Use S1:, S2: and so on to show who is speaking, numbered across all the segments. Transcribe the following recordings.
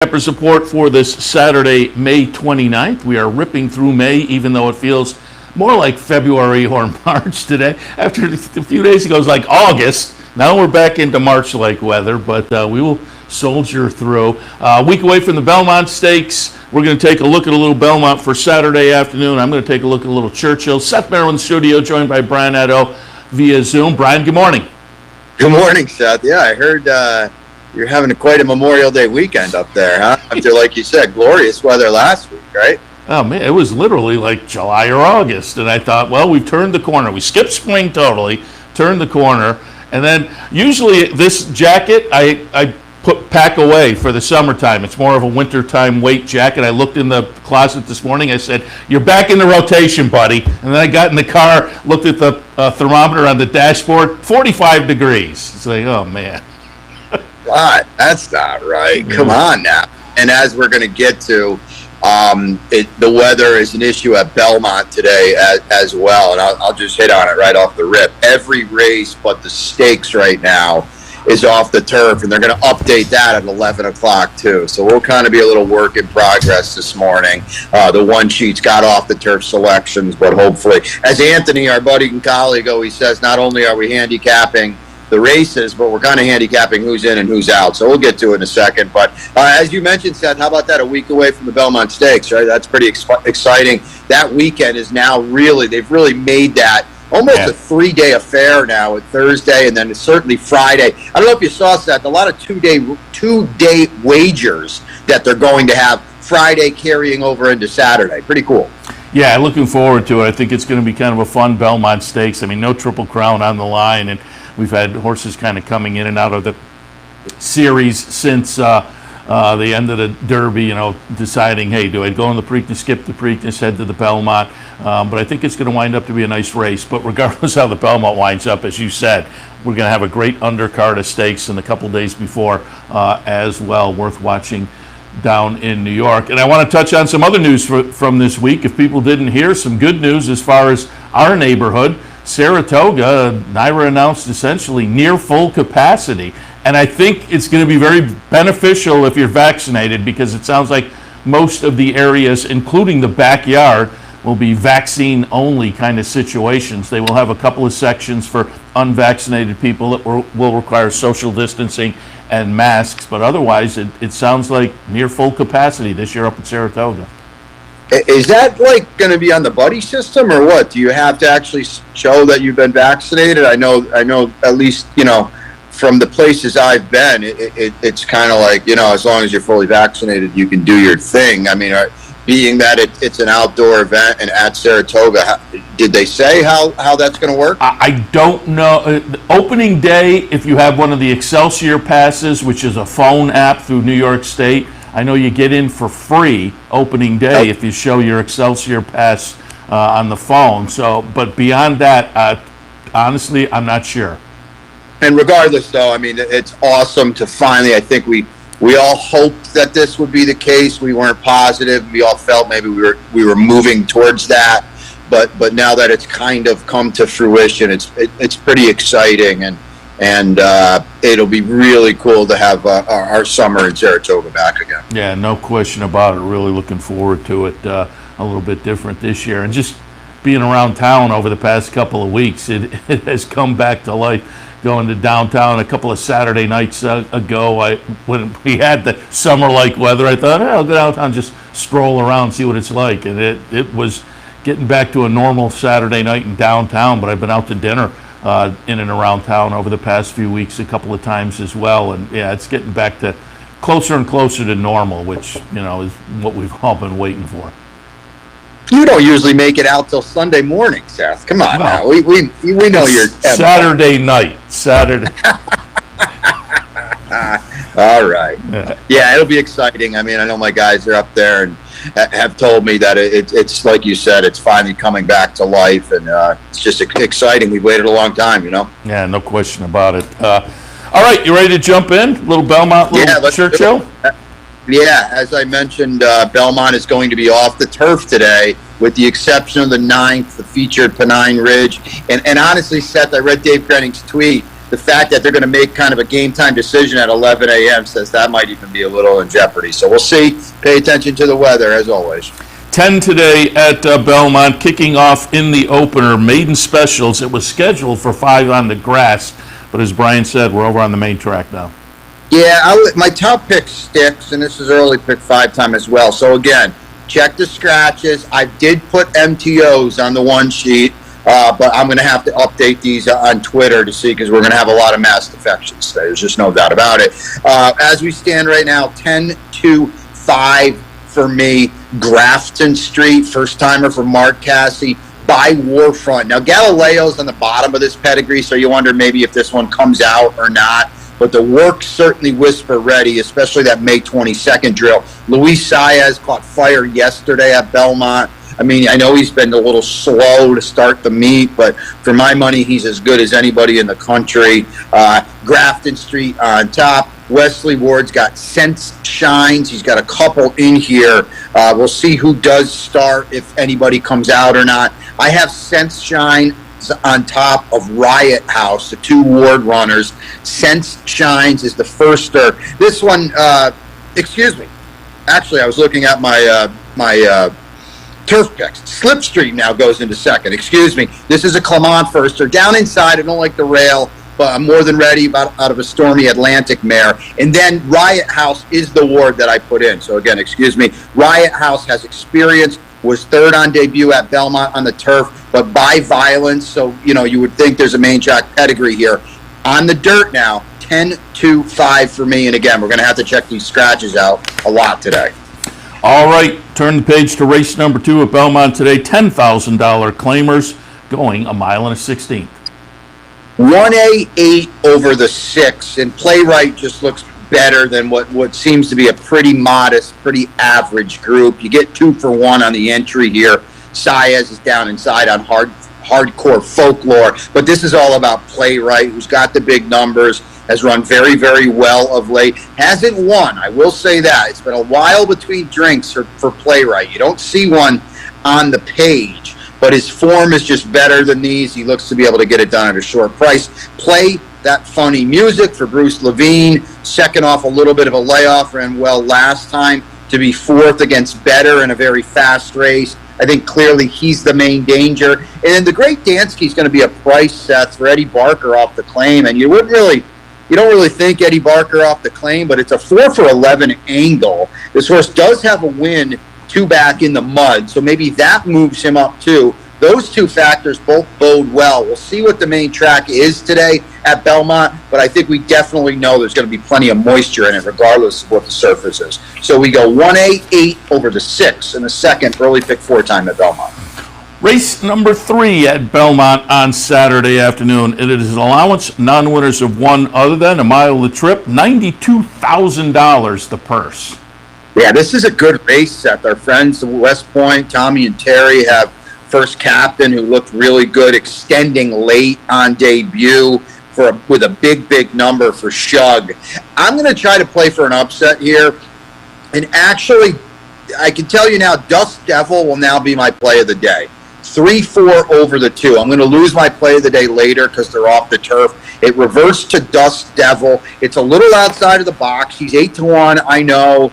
S1: Handicappers Report for this Saturday, May 29th. We are ripping through May, even though it feels more like February or March today. After a few days ago, it was like August. Now we're back into March-like weather, but we will soldier through. A week away from the Belmont Stakes, we're going to take a look at a little Belmont for Saturday afternoon. I'm going to take a look at a little Churchill. Seth, Merrow in the studio, joined by Brian Nadeau via Zoom. Brian, good morning.
S2: Good morning, Seth. Yeah, I heard you're having quite a Memorial Day weekend up there, huh? After, like you said, glorious weather last week, right?
S1: Oh, man, it was literally like July or August. And I thought, well, we've turned the corner. We skipped spring totally, turned the corner. And then usually this jacket, I pack away for the summertime. It's more of a wintertime weight jacket. I looked in the closet this morning. I said, you're back in the rotation, buddy. And then I got in the car, looked at the thermometer on the dashboard, 45 degrees. It's like, oh, man.
S2: God, that's not right. Come on now. And as we're going to get to, the weather is an issue at Belmont today as well. And I'll just hit on it right off the rip. Every race but the stakes right now is off the turf, and they're going to update that at 11 o'clock too. So we'll kind of be a little work in progress this morning. The one sheet's got off the turf selections, but hopefully, as Anthony, our buddy and colleague, always says, not only are we handicapping the races, but we're kind of handicapping who's in and who's out. So we'll get to it in a second. But as you mentioned, Seth, how about that? A week away from the Belmont Stakes, right? That's pretty exciting. That weekend is now they've really made that almost a 3-day affair now with Thursday, and then certainly Friday. I don't know if you saw, Seth, a lot of two-day wagers that they're going to have Friday carrying over into Saturday. Pretty cool.
S1: Yeah, looking forward to it. I think it's going to be kind of a fun Belmont Stakes. I mean, no Triple Crown on the line, and we've had horses kind of coming in and out of the series since the end of the Derby, deciding, hey, do I go in the Preakness, skip the Preakness, head to the Belmont? But I think it's going to wind up to be a nice race. But regardless how the Belmont winds up, as you said, we're going to have a great undercard of stakes in a couple days before as well, worth watching down in New York. And I want to touch on some other news from this week. If people didn't hear, some good news as far as our neighborhood. Saratoga, NYRA announced essentially near full capacity. And I think it's going to be very beneficial if you're vaccinated, because it sounds like most of the areas, including the backyard, will be vaccine-only kind of situations. They will have a couple of sections for unvaccinated people that will require social distancing and masks. But otherwise, it sounds like near full capacity this year up in Saratoga.
S2: Is that like going to be on the buddy system or what? Do you have to actually show that you've been vaccinated? I know at least, from the places I've been, it's kind of like, as long as you're fully vaccinated, you can do your thing. I mean, being that it's an outdoor event and at Saratoga, did they say how that's going to work?
S1: I don't know. Opening day, if you have one of the Excelsior passes, which is a phone app through New York State, I know you get in for free opening day if you show your Excelsior pass on the phone. So, but beyond that, honestly, I'm not sure.
S2: And regardless, though, I mean, it's awesome to finally, I think we all hoped that this would be the case. We weren't positive. We all felt maybe we were moving towards that. But now that it's kind of come to fruition, it's pretty exciting, and it'll be really cool to have our summer in Saratoga back again.
S1: Yeah, no question about it. Really looking forward to it. A little bit different this year. And just being around town over the past couple of weeks, it has come back to life. Going to downtown a couple of Saturday nights ago, when we had the summer-like weather, I thought, I'll go downtown, just stroll around, see what it's like. And it was getting back to a normal Saturday night in downtown, but I've been out to dinner in and around town over the past few weeks a couple of times as well. And yeah, it's getting back to closer and closer to normal, which, is what we've all been waiting for.
S2: You don't usually make it out till Sunday morning, Seth. Come on now. We know you're
S1: Saturday night. Saturday.
S2: All right. Yeah, it'll be exciting. I mean, I know my guys are up there and have told me that it's like you said, it's finally coming back to life, and it's just exciting. We've waited a long time,
S1: Yeah, no question about it. All right, you ready to jump in? Little Belmont, little Churchill?
S2: Yeah, as I mentioned, Belmont is going to be off the turf today, with the exception of the 9th, the featured Pennine Ridge. And honestly, Seth, I read Dave Grenning's tweet. the fact that they're going to make kind of a game time decision at 11 a.m. says that might even be a little in jeopardy. So we'll see. Pay attention to the weather, as always.
S1: 10 today at Belmont, kicking off in the opener. Maiden specials. It was scheduled for 5 on the grass, but as Brian said, we're over on the main track now.
S2: Yeah, my top pick sticks, and this is early pick 5 time as well. So again, check the scratches. I did put MTOs on the one sheet, but I'm going to have to update these on Twitter to see, because we're going to have a lot of mass defections today. There's just no doubt about it. As we stand right now, 10-5 for me. Grafton Street, first timer for Mark Cassie by Warfront. Now, Galileo's on the bottom of this pedigree, so you wonder maybe if this one comes out or not. But the work certainly whisper ready, especially that May 22nd drill. Luis Saez caught fire yesterday at Belmont. I mean, I know he's been a little slow to start the meet, but for my money, he's as good as anybody in the country. Grafton Street on top. Wesley Ward's got Sense Shines. He's got a couple in here. We'll see who does start, if anybody comes out or not. I have Sense Shine on top of Riot House, the 2 Ward runners. Sense Shines is the firster. This one, excuse me. Actually, I was looking at my turf picks. Slipstream now goes into second. Excuse me. This is a Clement firster. Down inside, I don't like the rail, but I'm more than ready out of a stormy Atlantic mare. And then Riot House is the ward that I put in. So again, excuse me. Riot House has experience, was 3rd on debut at Belmont on the turf, but by violence. So, you would think there's a main track pedigree here. On the dirt now, 10-5 for me. And again, we're going to have to check these scratches out a lot today.
S1: All right, turn the page to race number 2 at Belmont today. $10,000 claimers going 1 1/16.
S2: 1A8 over the 6, and Playwright just looks better than what seems to be a pretty modest, pretty average group. You get 2 for 1 on the entry here. Saez is down inside on hardcore folklore, but this is all about Playwright, who's got the big numbers, has run very, very well of late. Hasn't won, I will say that. It's been a while between drinks for Playwright. You don't see one on the page, but his form is just better than these. He looks to be able to get it done at a short price. Play that funny music for Bruce Levine. Second off a little bit of a layoff, ran well last time. To be 4th against Better in a very fast race, I think clearly he's the main danger. And then the Great Dansky's going to be a price, Seth, for Eddie Barker off the claim. And you don't really think Eddie Barker off the claim, but it's a 4 for 11 angle. This horse does have a win 2 back in the mud, so maybe that moves him up too. Those 2 factors both bode well. We'll see what the main track is today at Belmont, but I think we definitely know there's going to be plenty of moisture in it, regardless of what the surface is. So we go 1A8 over the 6 in the second, early pick 4 time at Belmont.
S1: Race number 3 at Belmont on Saturday afternoon. It is an allowance, non-winners of 1 other than a mile of the trip, $92,000 the purse.
S2: Yeah, this is a good race, Seth. Our friends at West Point, Tommy and Terry, have First Captain, who looked really good, extending late on debut with a big number for Shug. I'm going to try to play for an upset here. And actually, I can tell you now, Dust Devil will now be my play of the day. 3-4 over the 2. I'm going to lose my play of the day later because they're off the turf. It reversed to Dust Devil. It's a little outside of the box. He's 8-1, I know.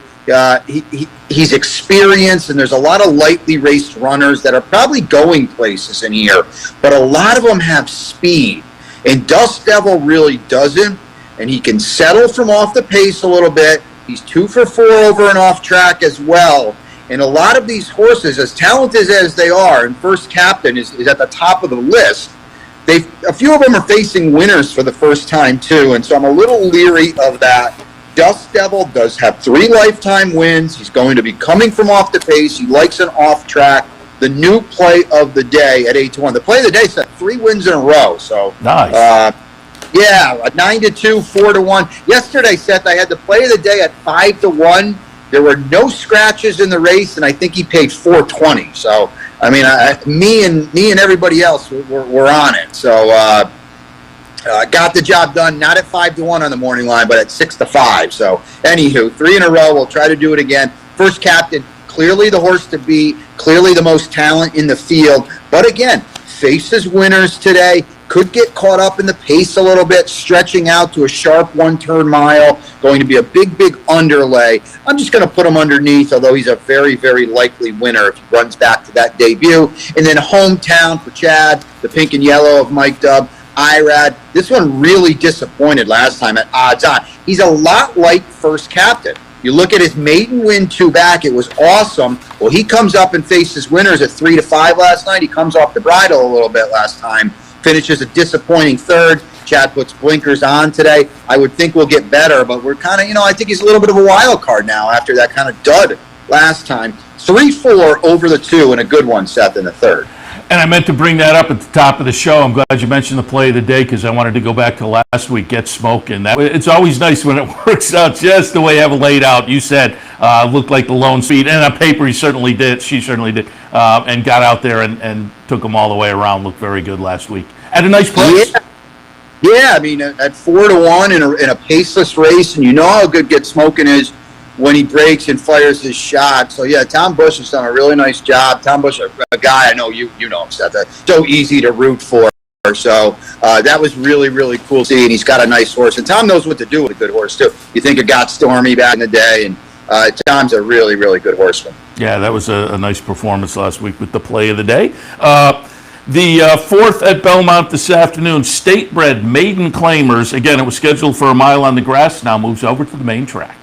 S2: He's experienced, and there's a lot of lightly raced runners that are probably going places in here, but a lot of them have speed, and Dust Devil really doesn't, and he can settle from off the pace a little bit. He's 2 for 4 over and off track as well, and a lot of these horses, as talented as they are, and First Captain is at the top of the list, a few of them are facing winners for the first time too, and so I'm a little leery of that. Dust Devil does have 3 lifetime wins. He's going to be coming from off the pace. He likes an off track. The new play of the day at 8-1. The play of the day set 3 wins in a row. So
S1: nice.
S2: Yeah, 9-2, 4-1. Yesterday, Seth, I had the play of the day at 5-1. There were no scratches in the race, and I think he paid $420. So I mean, me and everybody else were on it. So. Got the job done, not at 5-1 on the morning line, but at 6-5. So, anywho, 3 in a row. We'll try to do it again. First Captain, clearly the horse to beat, clearly the most talent in the field. But again, faces winners today. could get caught up in the pace a little bit, stretching out to a sharp one-turn mile, going to be a big underlay. I'm just going to put him underneath, although he's a very likely winner if he runs back to that debut. And then hometown for Chad, the pink and yellow of Mike Dubb, Irad. This one really disappointed last time at odds on. He's a lot like First Captain. You look at his maiden win 2 back, it was awesome. Well, he comes up and faces winners at 3-5 last night. He comes off the bridle a little bit last time, finishes a disappointing third. Chad puts blinkers on today. I would think we'll get better, but we're kind of, I think he's a little bit of a wild card now after that kind of dud last time. 3-4 over the 2 and a good one, Seth, in the third.
S1: And I meant to bring that up at the top of the show. I'm glad you mentioned the play of the day because I wanted to go back to last week, Get Smoking. It's always nice when it works out just the way you have it laid out. You said looked like the lone speed, and on paper he certainly did. She certainly did, and got out there and took them all the way around. Looked very good last week. At a nice place.
S2: Yeah, I mean, at 4-1 in a paceless race, and you know how good Get Smoking is when he breaks and fires his shot. So, yeah, Tom Bush has done a really nice job. Tom Bush, a guy I know you know him, Seth, so easy to root for. So that was really cool to see, and he's got a nice horse. And Tom knows what to do with a good horse, too. You think it got Stormy back in the day, and Tom's a really good horseman.
S1: Yeah, that was a nice performance last week with the play of the day. The fourth at Belmont this afternoon, state-bred maiden claimers. Again, it was scheduled for a mile on the grass, now moves over to the main track.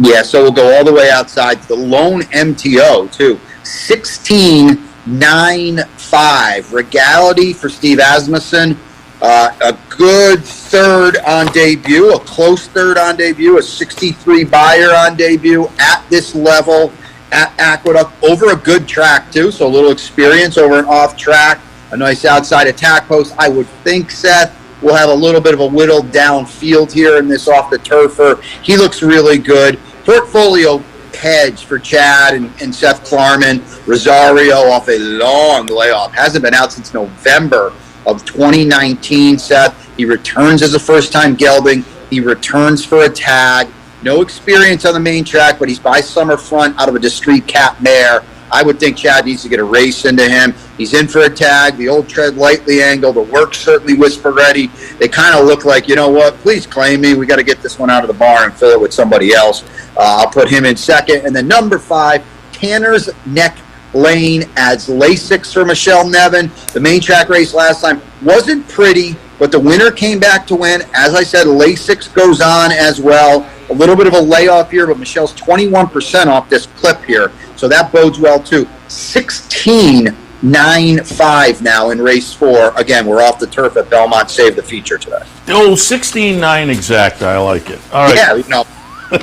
S2: Yeah, so we'll go all the way outside to the lone MTO, too. 16.95. Regality for Steve Asmussen. A good third on debut, a close third on debut, a 63 buyer on debut at this level at Aqueduct, over a good track, too, so a little experience over an off track, a nice outside attack post. I would think, Seth, we'll have a little bit of a whittled down field here in this off the turfer. He looks really good. Portfolio hedge for Chad and Seth Klarman. Rosario off a long layoff. Hasn't been out since November of 2019, Seth. He returns as a first-time gelding. He returns for a tag. No experience on the main track, but he's by summer front out of a discreet cap mare. I would think Chad needs to get a race into him. He's in for a tag. The old tread lightly angle. The work certainly whisper ready. They kind of look like, you know what, please claim me. We got to get this one out of the bar and fill it with somebody else. I'll put him in second. And then number 5, Tanner's Neck Lane adds Lasix for Michelle Nevin. The main track race last time wasn't pretty, but the winner came back to win. As I said, Lasix goes on as well. A little bit of a layoff here, but Michelle's 21% off this clip here. So that bodes well, too. 16.95 now in race 4. Again, we're off the turf at Belmont. Save the feature today.
S1: Oh, 16.9 exact. I like it. All right.
S2: Yeah,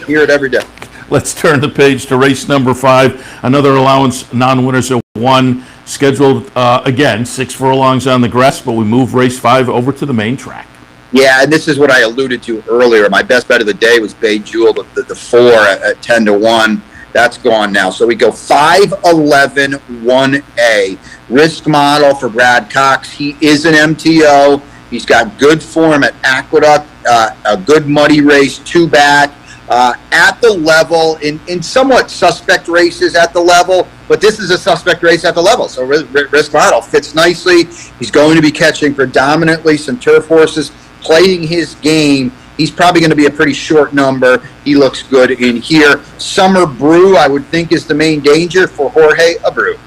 S2: hear it every day.
S1: Let's turn the page to race number 5. Another allowance, non-winners are 1. Scheduled, again, 6 furlongs on the grass, but we move race 5 over to the main track.
S2: Yeah, and this is what I alluded to earlier. My best bet of the day was Bay Jewel, the 4 at 10-1. That's gone now. So we go 5-11, 1A. Risk model for Brad Cox. He is an MTO. He's got good form at Aqueduct, a good muddy race, 2 back. At the level, in somewhat suspect races at the level, but this is a suspect race at the level. So risk model fits nicely. He's going to be catching predominantly some turf horses, playing his game. He's probably going to be a pretty short number. He looks good in here. Summer Brew, I would think, is the main danger for Jorge Abreu.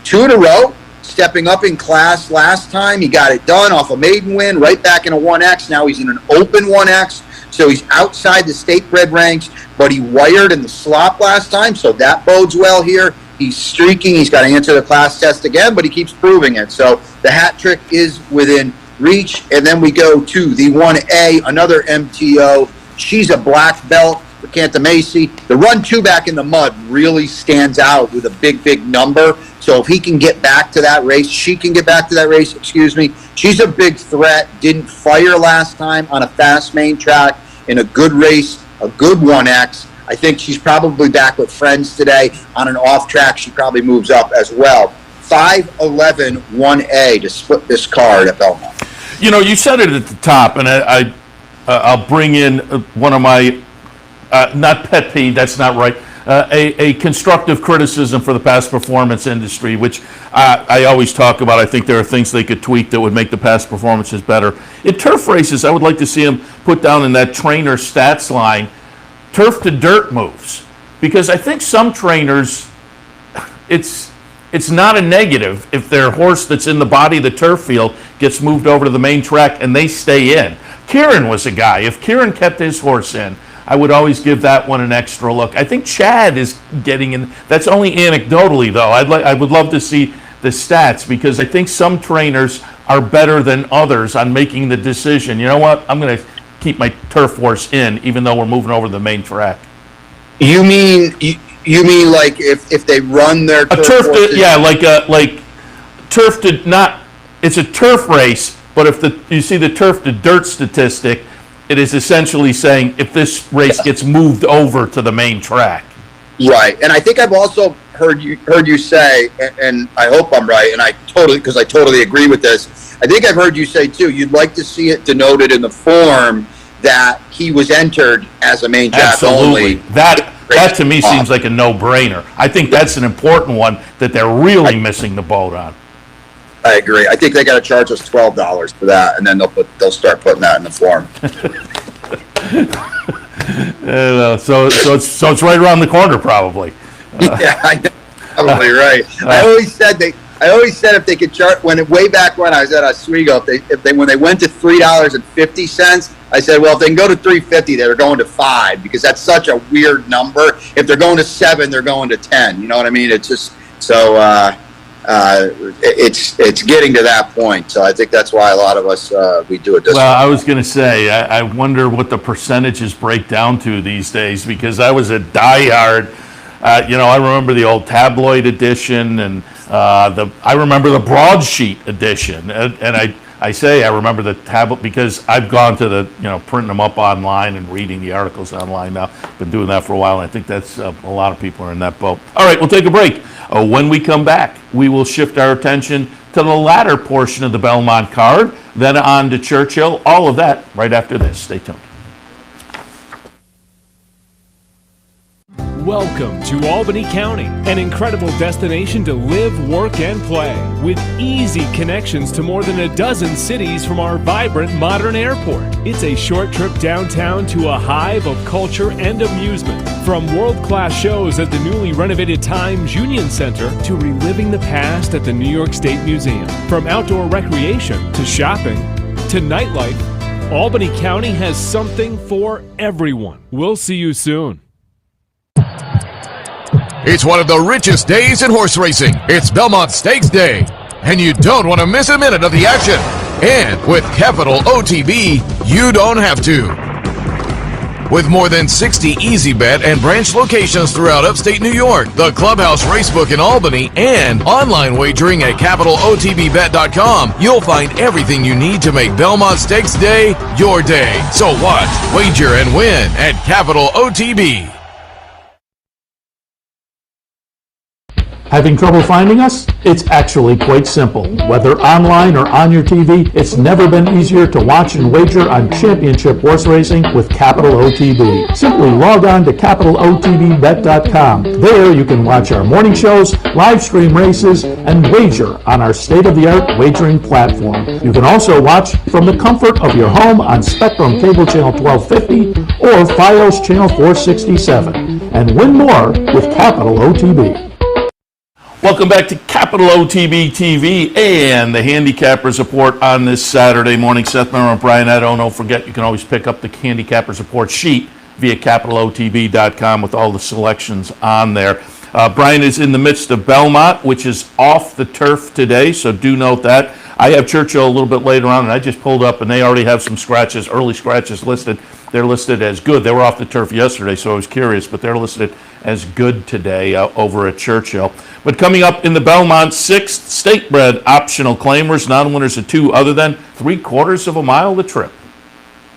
S2: 2 in a row, stepping up in class last time. He got it done off a maiden win, right back in a 1X. Now he's in an open 1X, so he's outside the state-bred ranks, but he wired in the slop last time, so that bodes well here. He's streaking. He's got to answer the class test again, but he keeps proving it. So the hat trick is within reach. And then we go to the 1A, another MTO. She's a black belt for Cantamasi. The run 2 back in the mud really stands out with a big number. So if he can get back to that race, she can get back to that race, she's a big threat. Didn't fire last time on a fast main track in a good race, a good 1X. I think she's probably back with friends today. On an off track, she probably moves up as well. 5-11, 1A to split this card at Belmont.
S1: You know, you said it at the top, and I'll bring in one of my, not pet peeve, that's not right, a constructive criticism for the past performance industry, which I always talk about. I think there are things they could tweak that would make the past performances better. In turf races, I would like to see them put down in that trainer stats line turf to dirt moves, because I think some trainers, it's not a negative if their horse that's in the body of the turf field gets moved over to the main track and they stay in. Kieran was a guy. If Kieran kept his horse in, I would always give that one an extra look. I think Chad is getting in. That's only anecdotally, though. I would love to see the stats, because I think some trainers are better than others on making the decision. You know what? I'm going to keep my turf horse in, even though we're moving over to the main track.
S2: You mean like if they run their turf horses?
S1: Like turf to not. It's a turf race, but if you see the turf to dirt statistic, it is essentially saying if this race gets moved over to the main track.
S2: Right, and I think I've also heard you say, and I hope I'm right, and I totally agree with this. I think I've heard you say too, you'd like to see it denoted in the form that he was entered as a main track only.
S1: That to me seems like a no-brainer. I think that's an important one that they're really missing the boat on.
S2: I agree. I think they got to charge us $12 for that, and then they'll start putting that in the form.
S1: So it's right around the corner, probably.
S2: Yeah, I know. Probably right. I always said if they could chart way back when I was at Oswego, when they went to $3.50, I said, well, if they can go to $3.50, they're going to $5, because that's such a weird number. If they're going to $7, they're going to $10. You know what I mean? It's just so it's getting to that point. So I think that's why a lot of us we do it this way.
S1: Well, I was going to say, I wonder what the percentages break down to these days, because I was a diehard. I remember the old tabloid edition, and I remember the broadsheet edition, and I say I remember the tablet because I've gone to the printing them up online and reading the articles online now. Been doing that for a while, and I think that's a lot of people are in that boat. All right, we'll take a break. When we come back, we will shift our attention to the latter portion of the Belmont card, then on to Churchill. All of that right after this. Stay tuned.
S3: Welcome to Albany County, an incredible destination to live, work, and play, with easy connections to more than a dozen cities from our vibrant modern airport. It's a short trip downtown to a hive of culture and amusement, from world-class shows at the newly renovated Times Union Center to reliving the past at the New York State Museum. From outdoor recreation to shopping to nightlife, Albany County has something for everyone. We'll see you soon.
S4: It's one of the richest days in horse racing. It's Belmont Stakes Day, and you don't want to miss a minute of the action. And with Capital OTB, you don't have to. With more than 60 easy bet and branch locations throughout upstate New York, the Clubhouse Racebook in Albany, and online wagering at CapitalOTBBet.com, you'll find everything you need to make Belmont Stakes Day your day. So watch, wager, and win at Capital OTB.
S1: Having trouble finding us? It's actually quite simple. Whether online or on your TV, it's never been easier to watch and wager on championship horse racing with Capital OTB. Simply log on to CapitalOTBBet.com. There you can watch our morning shows, live stream races, and wager on our state-of-the-art wagering platform. You can also watch from the comfort of your home on Spectrum Cable Channel 1250 or Fios Channel 467, and win more with Capital OTB. Welcome back to Capital OTB TV and the Handicappers Report on this Saturday morning. Seth, Merrow, and Brian Nadeau. Don't forget, you can always pick up the Handicappers Report sheet via CapitalOTB.com with all the selections on there. Brian is in the midst of Belmont, which is off the turf today, so do note that. I have Churchill a little bit later on, and I just pulled up, and they already have some scratches, early scratches listed. They're listed as good. They were off the turf yesterday, so I was curious, but they're listed as good today over at Churchill. But coming up in the Belmont 6th state-bred optional claimers, non-winners of 2 other than 3/4 of a mile the trip.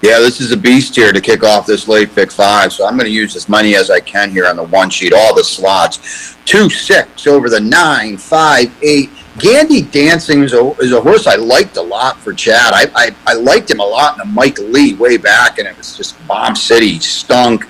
S2: Yeah, this is a beast here to kick off this late pick 5, so I'm going to use as many as I can here on the one sheet, all the slots. 2, 6 over the 9, 5, 8. Gandy Dancing is a horse I liked a lot for Chad. I liked him a lot in a Mike Lee way back, and it was just Bomb City, stunk.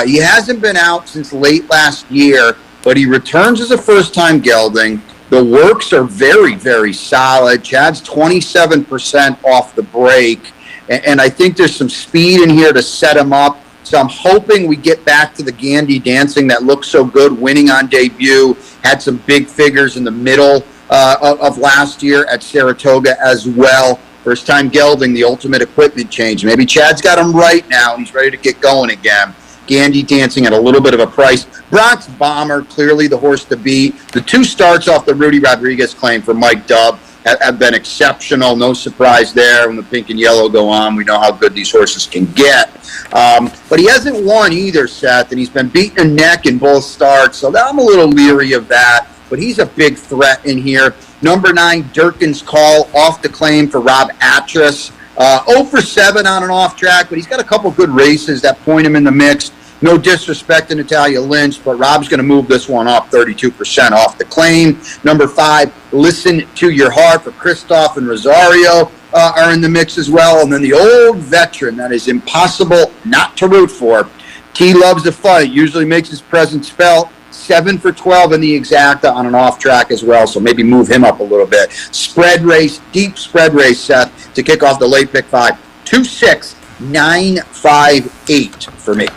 S2: He hasn't been out since late last year, but he returns as a first-time gelding. The works are very, very solid. Chad's 27% off the break, and I think there's some speed in here to set him up. So I'm hoping we get back to the Gandy dancing that looked so good, winning on debut, had some big figures in the middle of last year at Saratoga as well. First time gelding, the ultimate equipment change. Maybe Chad's got him right now, and he's ready to get going again. Gandy dancing at a little bit of a price. Bronx Bomber, clearly the horse to beat. The 2 starts off the Rudy Rodriguez claim for Mike Dubb have been exceptional. No surprise there. When the pink and yellow go on, we know how good these horses can get. But he hasn't won either, Seth, and he's been beaten a neck in both starts, so I'm a little leery of that. But he's a big threat in here. Number 9, Durkin's Call, off the claim for Rob Atras. 0 for 7 on an off track, but he's got a couple good races that point him in the mix. No disrespect to Natalia Lynch, but Rob's going to move this one up 32% off the claim. Number 5, Listen to Your Heart for Christoph and Rosario are in the mix as well. And then the old veteran that is impossible not to root for. T loves the fight, usually makes his presence felt. 7 for 12 in the exacta on an off track as well, so maybe move him up a little bit. Spread race, deep spread race, Seth, to kick off the late pick 5. 2, 6, 9, 5, 8 for me.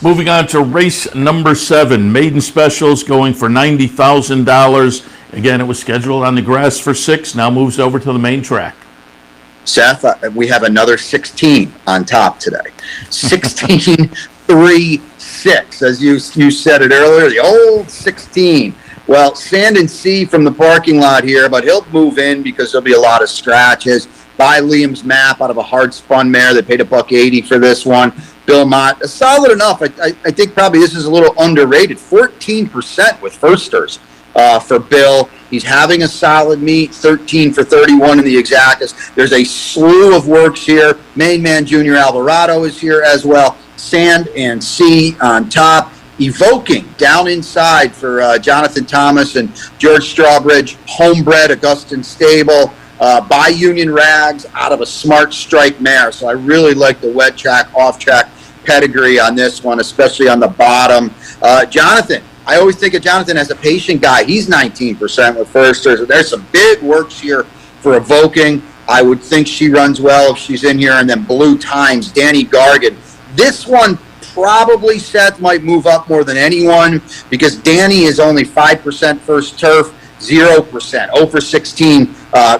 S1: Moving on to race number 7, Maiden Specials going for $90,000. Again, it was scheduled on the grass for 6, now moves over to the main track.
S2: Seth, we have another 16 on top today. 16, 3, 6, as you said it earlier, the old 16. Well, Sand and Sea from the parking lot here, but he'll move in because there'll be a lot of scratches. By Liam's Map out of a hard spun mare. They paid $180 for this one. Bill Mott, solid enough. I think probably this is a little underrated. 14% with firsters for Bill. He's having a solid meet. 13 for 31 in the exactas. There's a slew of works here. Main Man Junior Alvarado is here as well. Sand and Sea on top. Evoking down inside for Jonathan Thomas and George Strawbridge. Homebred, Augustin Stable. By Union Rags out of a Smart Strike mare. So I really like the wet track, off track pedigree on this one, especially on the bottom. Jonathan, I always think of Jonathan as a patient guy. He's 19% with firsters. There's some big works here for Evoking. I would think she runs well if she's in here. And then Blue Times, Danny Gargan. This one probably, Seth, might move up more than anyone because Danny is only 5% first turf, 0%, 0 for 16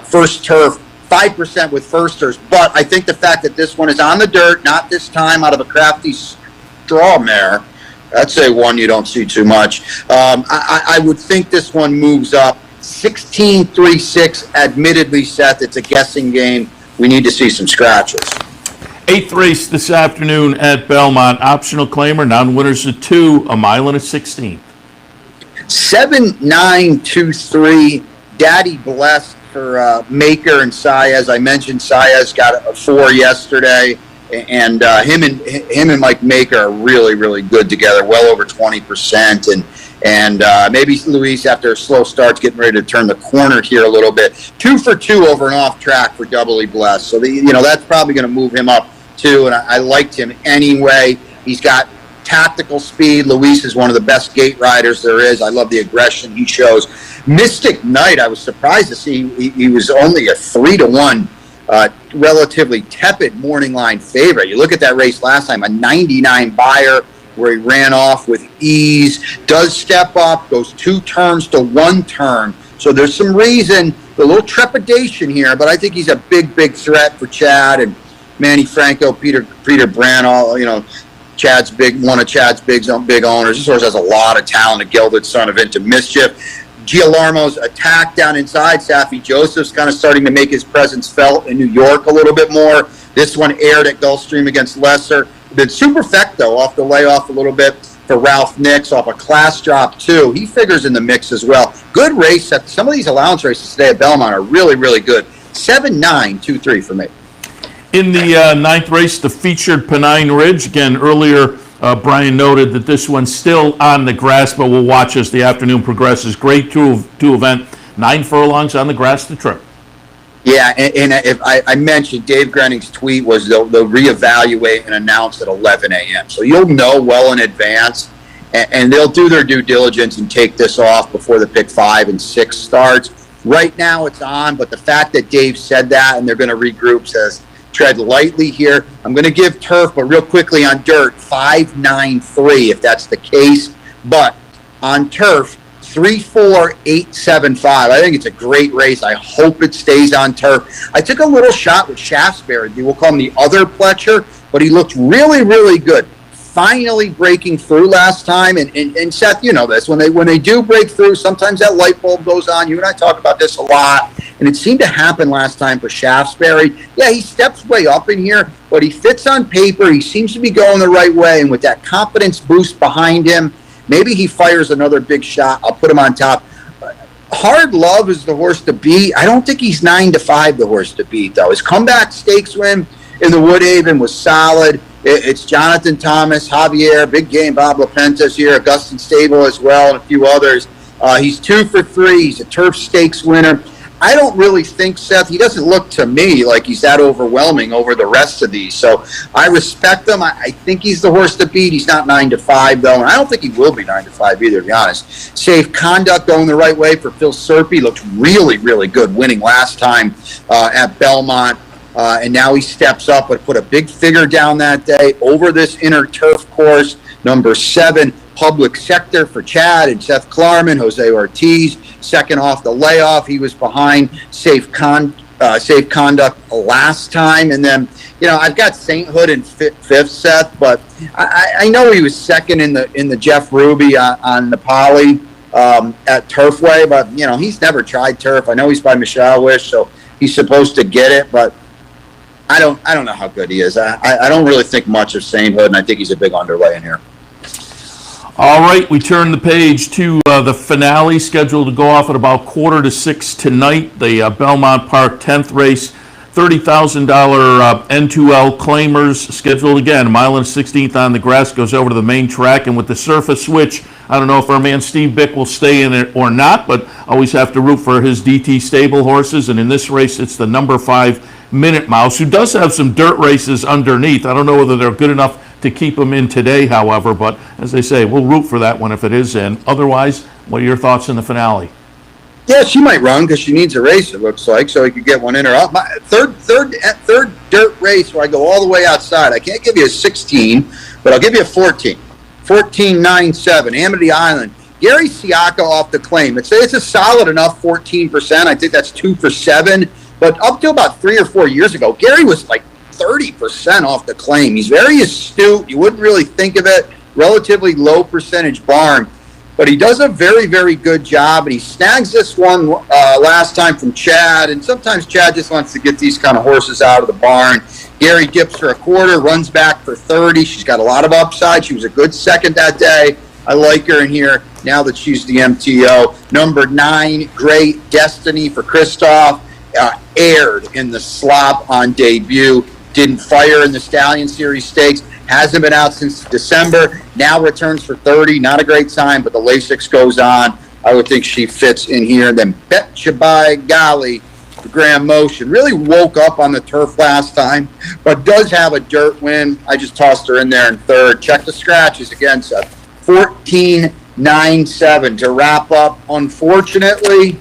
S2: first turf, 5% with firsters. But I think the fact that this one is on the dirt, not this time out of a crafty straw mare, that's a one you don't see too much. I would think this one moves up 16, 3, 6. Admittedly, Seth, it's a guessing game. We need to see some scratches.
S1: 8th race this afternoon at Belmont. Optional claimer, non-winners of 2, a mile and a 16th.
S2: 7, 9, 2, 3. Daddy Blessed for Maker and Saez. I mentioned Saez got a 4 yesterday, and him and Mike Maker are really, really good together, well over 20%. And maybe Luis, after a slow start, getting ready to turn the corner here a little bit. 2 for 2 over an off track for Doubly Blessed. So that's probably going to move him up too. And I liked him anyway. He's got tactical speed. Luis is one of the best gate riders there is. I love the aggression he shows. Mystic Knight, I was surprised to see he was only a 3-1, relatively tepid morning line favorite. You look at that race last time, a 99 buyer where he ran off with ease, does step up, goes 2 turns to 1 turn. So there's some reason, a little trepidation here, but I think he's a big, big threat for Chad and Manny Franco, Peter Branall, Chad's one of Chad's big owners. This horse has a lot of talent, a gelded son of Into Mischief. Gialarmo's attack down inside. Safi Joseph's kind of starting to make his presence felt in New York a little bit more. This one aired at Gulfstream against Lesser. Then Superfecto off the layoff a little bit for Ralph Nix off a class drop too. He figures in the mix as well. Good race. Some of these allowance races today at Belmont are really, really good. 7, 9, 2, 3 for me.
S1: In the 9th race, the featured Pennine Ridge. Again, earlier, Brian noted that this one's still on the grass, but we'll watch as the afternoon progresses. Grade 2 event, 9 furlongs on the grass to trip.
S2: Yeah, and if I mentioned Dave Grenning's tweet was they'll reevaluate and announce at 11 a.m. So you'll know well in advance, and they'll do their due diligence and take this off before the pick 5 and 6 starts. Right now it's on, but the fact that Dave said that and they're going to regroup says tread lightly here. I'm going to give turf, but real quickly on dirt, 5-9-3 if that's the case. But on turf, 3-4-8-7-5. I think it's a great race. I hope it stays on turf. I took a little shot with Shaftesbury. We'll call him the other Pletcher, but he looked really, really good. Finally breaking through last time. And Seth, you know this. When they do break through, sometimes that light bulb goes on. You and I talk about this a lot. And it seemed to happen last time for Shaftesbury. Yeah, he steps way up in here, but he fits on paper. He seems to be going the right way. And with that confidence boost behind him, maybe he fires another big shot. I'll put him on top. Hard Love is the horse to beat. I don't think he's 9-5 the horse to beat, though. His comeback stakes win in the Woodhaven was solid. It's Jonathan Thomas, Javier, big game, Bob LaPenta's here, Augustin Stable as well, and a few others. He's 2 for 3. He's a turf stakes winner. I don't really think, Seth, he doesn't look to me like he's that overwhelming over the rest of these. So I respect him. I think he's the horse to beat. He's not 9-5, though, and I don't think he will be 9-5 either, to be honest. Safe Conduct going the right way for Phil Serpe. Looked really, really good, winning last time at Belmont. And now he steps up, but put a big figure down that day over this inner turf course. Number 7, Public Sector for Chad and Seth Klarman, Jose Ortiz. Second off the layoff, he was behind Safe Conduct last time. And then, you know, I've got Sainthood in fifth, Seth, but I know he was second in the Jeff Ruby on the Poly at Turfway, but, you know, he's never tried turf. I know he's by Michelle Wish, so he's supposed to get it, but I don't know how good he is. I don't really think much of Sainthood, and I think he's a big underlay in here.
S1: All right, we turn the page to the finale, scheduled to go off at about 5:45 tonight. The Belmont Park 10th race, $30,000 N2L claimers, scheduled again. 1.16 on the grass, goes over to the main track, and with the surface switch, I don't know if our man Steve Bick will stay in it or not, but always have to root for his DT stable horses, and in this race, it's the number 5 Minute Mouse, who does have some dirt races underneath. I don't know whether they're good enough to keep him in today, however, but as they say, we'll root for that one if it is in. Otherwise, what are your thoughts in the finale?
S2: Yeah, she might run because she needs a race, it looks like, so he could get one in or out. My third dirt race where I go all the way outside. I can't give you a 16, but I'll give you a 14. 14.97, Amity Island. Gary Siaka off the claim. It's a solid enough 14%. I think that's 2 for 7. But up to about 3 or 4 years ago, Gary was like 30% off the claim. He's very astute. You wouldn't really think of it. Relatively low percentage barn. But he does a very, very good job. And he snags this one last time from Chad. And sometimes Chad just wants to get these kind of horses out of the barn. Gary dips for a quarter, runs back for 30. She's got a lot of upside. She was a good second that day. I like her in here now that she's the MTO. Number 9, Great Destiny for Christoph. Aired in the slop on debut. Didn't fire in the Stallion Series Stakes. Hasn't been out since December. Now returns for 30. Not a great sign, but the Lasix goes on. I would think she fits in here. And then Betcha by Golly, the Graham Motion. Really woke up on the turf last time, but does have a dirt win. I just tossed her in there in third. Check the scratches again, Seth. 14.97 to wrap up. Unfortunately,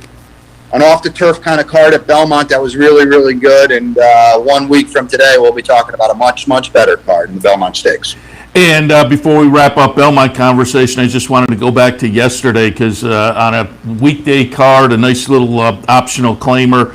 S2: an off-the-turf kind of card at Belmont that was really, really good. And 1 week from today, we'll be talking about a much, much better card in the Belmont Stakes.
S1: And before we wrap up Belmont conversation, I just wanted to go back to yesterday because on a weekday card, a nice little optional claimer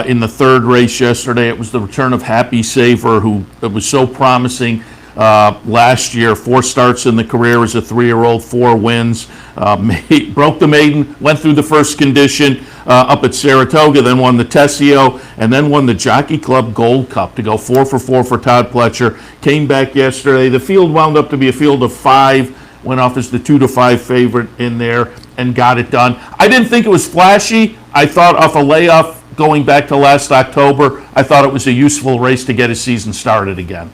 S1: in the third race yesterday, it was the return of Happy Saver, who was so promising last year. 4 starts in the career as a 3-year-old, 4 wins. Broke the maiden, went through the first condition up at Saratoga, then won the Tessio, and then won the Jockey Club Gold Cup to go 4 for 4 for Todd Pletcher. Came back yesterday. The field wound up to be a field of 5, went off as the 2-5 favorite in there and got it done. I didn't think it was flashy. I thought off a layoff going back to last October, I thought it was a useful race to get his season started again.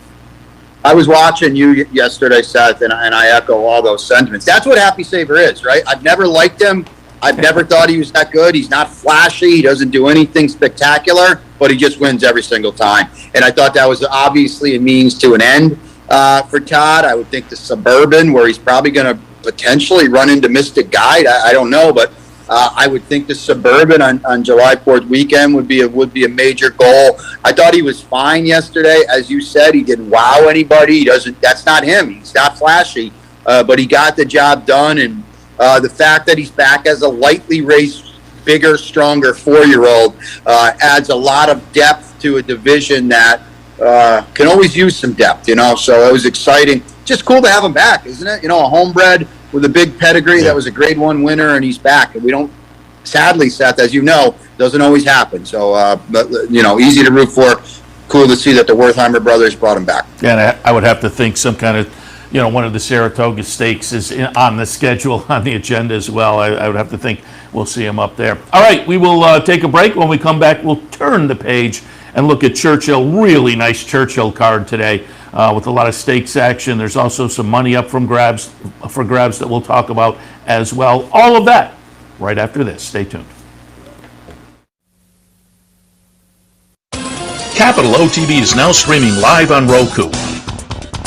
S2: I was watching you yesterday, Seth, and I echo all those sentiments. That's what Happy Saver is, right? I've never liked him. I've never thought he was that good. He's not flashy. He doesn't do anything spectacular, but he just wins every single time. And I thought that was obviously a means to an end for Todd. I would think the Suburban, where he's probably going to potentially run into Mystic Guide. I don't know, but I would think the Suburban on July 4th weekend would be a major goal. I thought he was fine yesterday. As you said, he didn't wow anybody. That's not him. He's not flashy, but he got the job done. And the fact that he's back as a lightly raced, bigger, stronger 4-year-old adds a lot of depth to a division that can always use some depth, So it was exciting. Just cool to have him back, isn't it? A homebred with a big pedigree that was a grade 1 winner, and he's back. And we don't, sadly, Seth, as you know, doesn't always happen. So, easy to root for. Cool to see that the Wertheimer brothers brought him back.
S1: Yeah, and I would have to think some kind of, one of the Saratoga Stakes is on the schedule, on the agenda as well. I would have to think we'll see him up there. All right, we will take a break. When we come back, we'll turn the page and look at Churchill. Really nice Churchill card today. With a lot of stakes action. There's also some money up for grabs that we'll talk about as well. All of that right after this. Stay tuned.
S5: Capital OTB is now streaming live on Roku.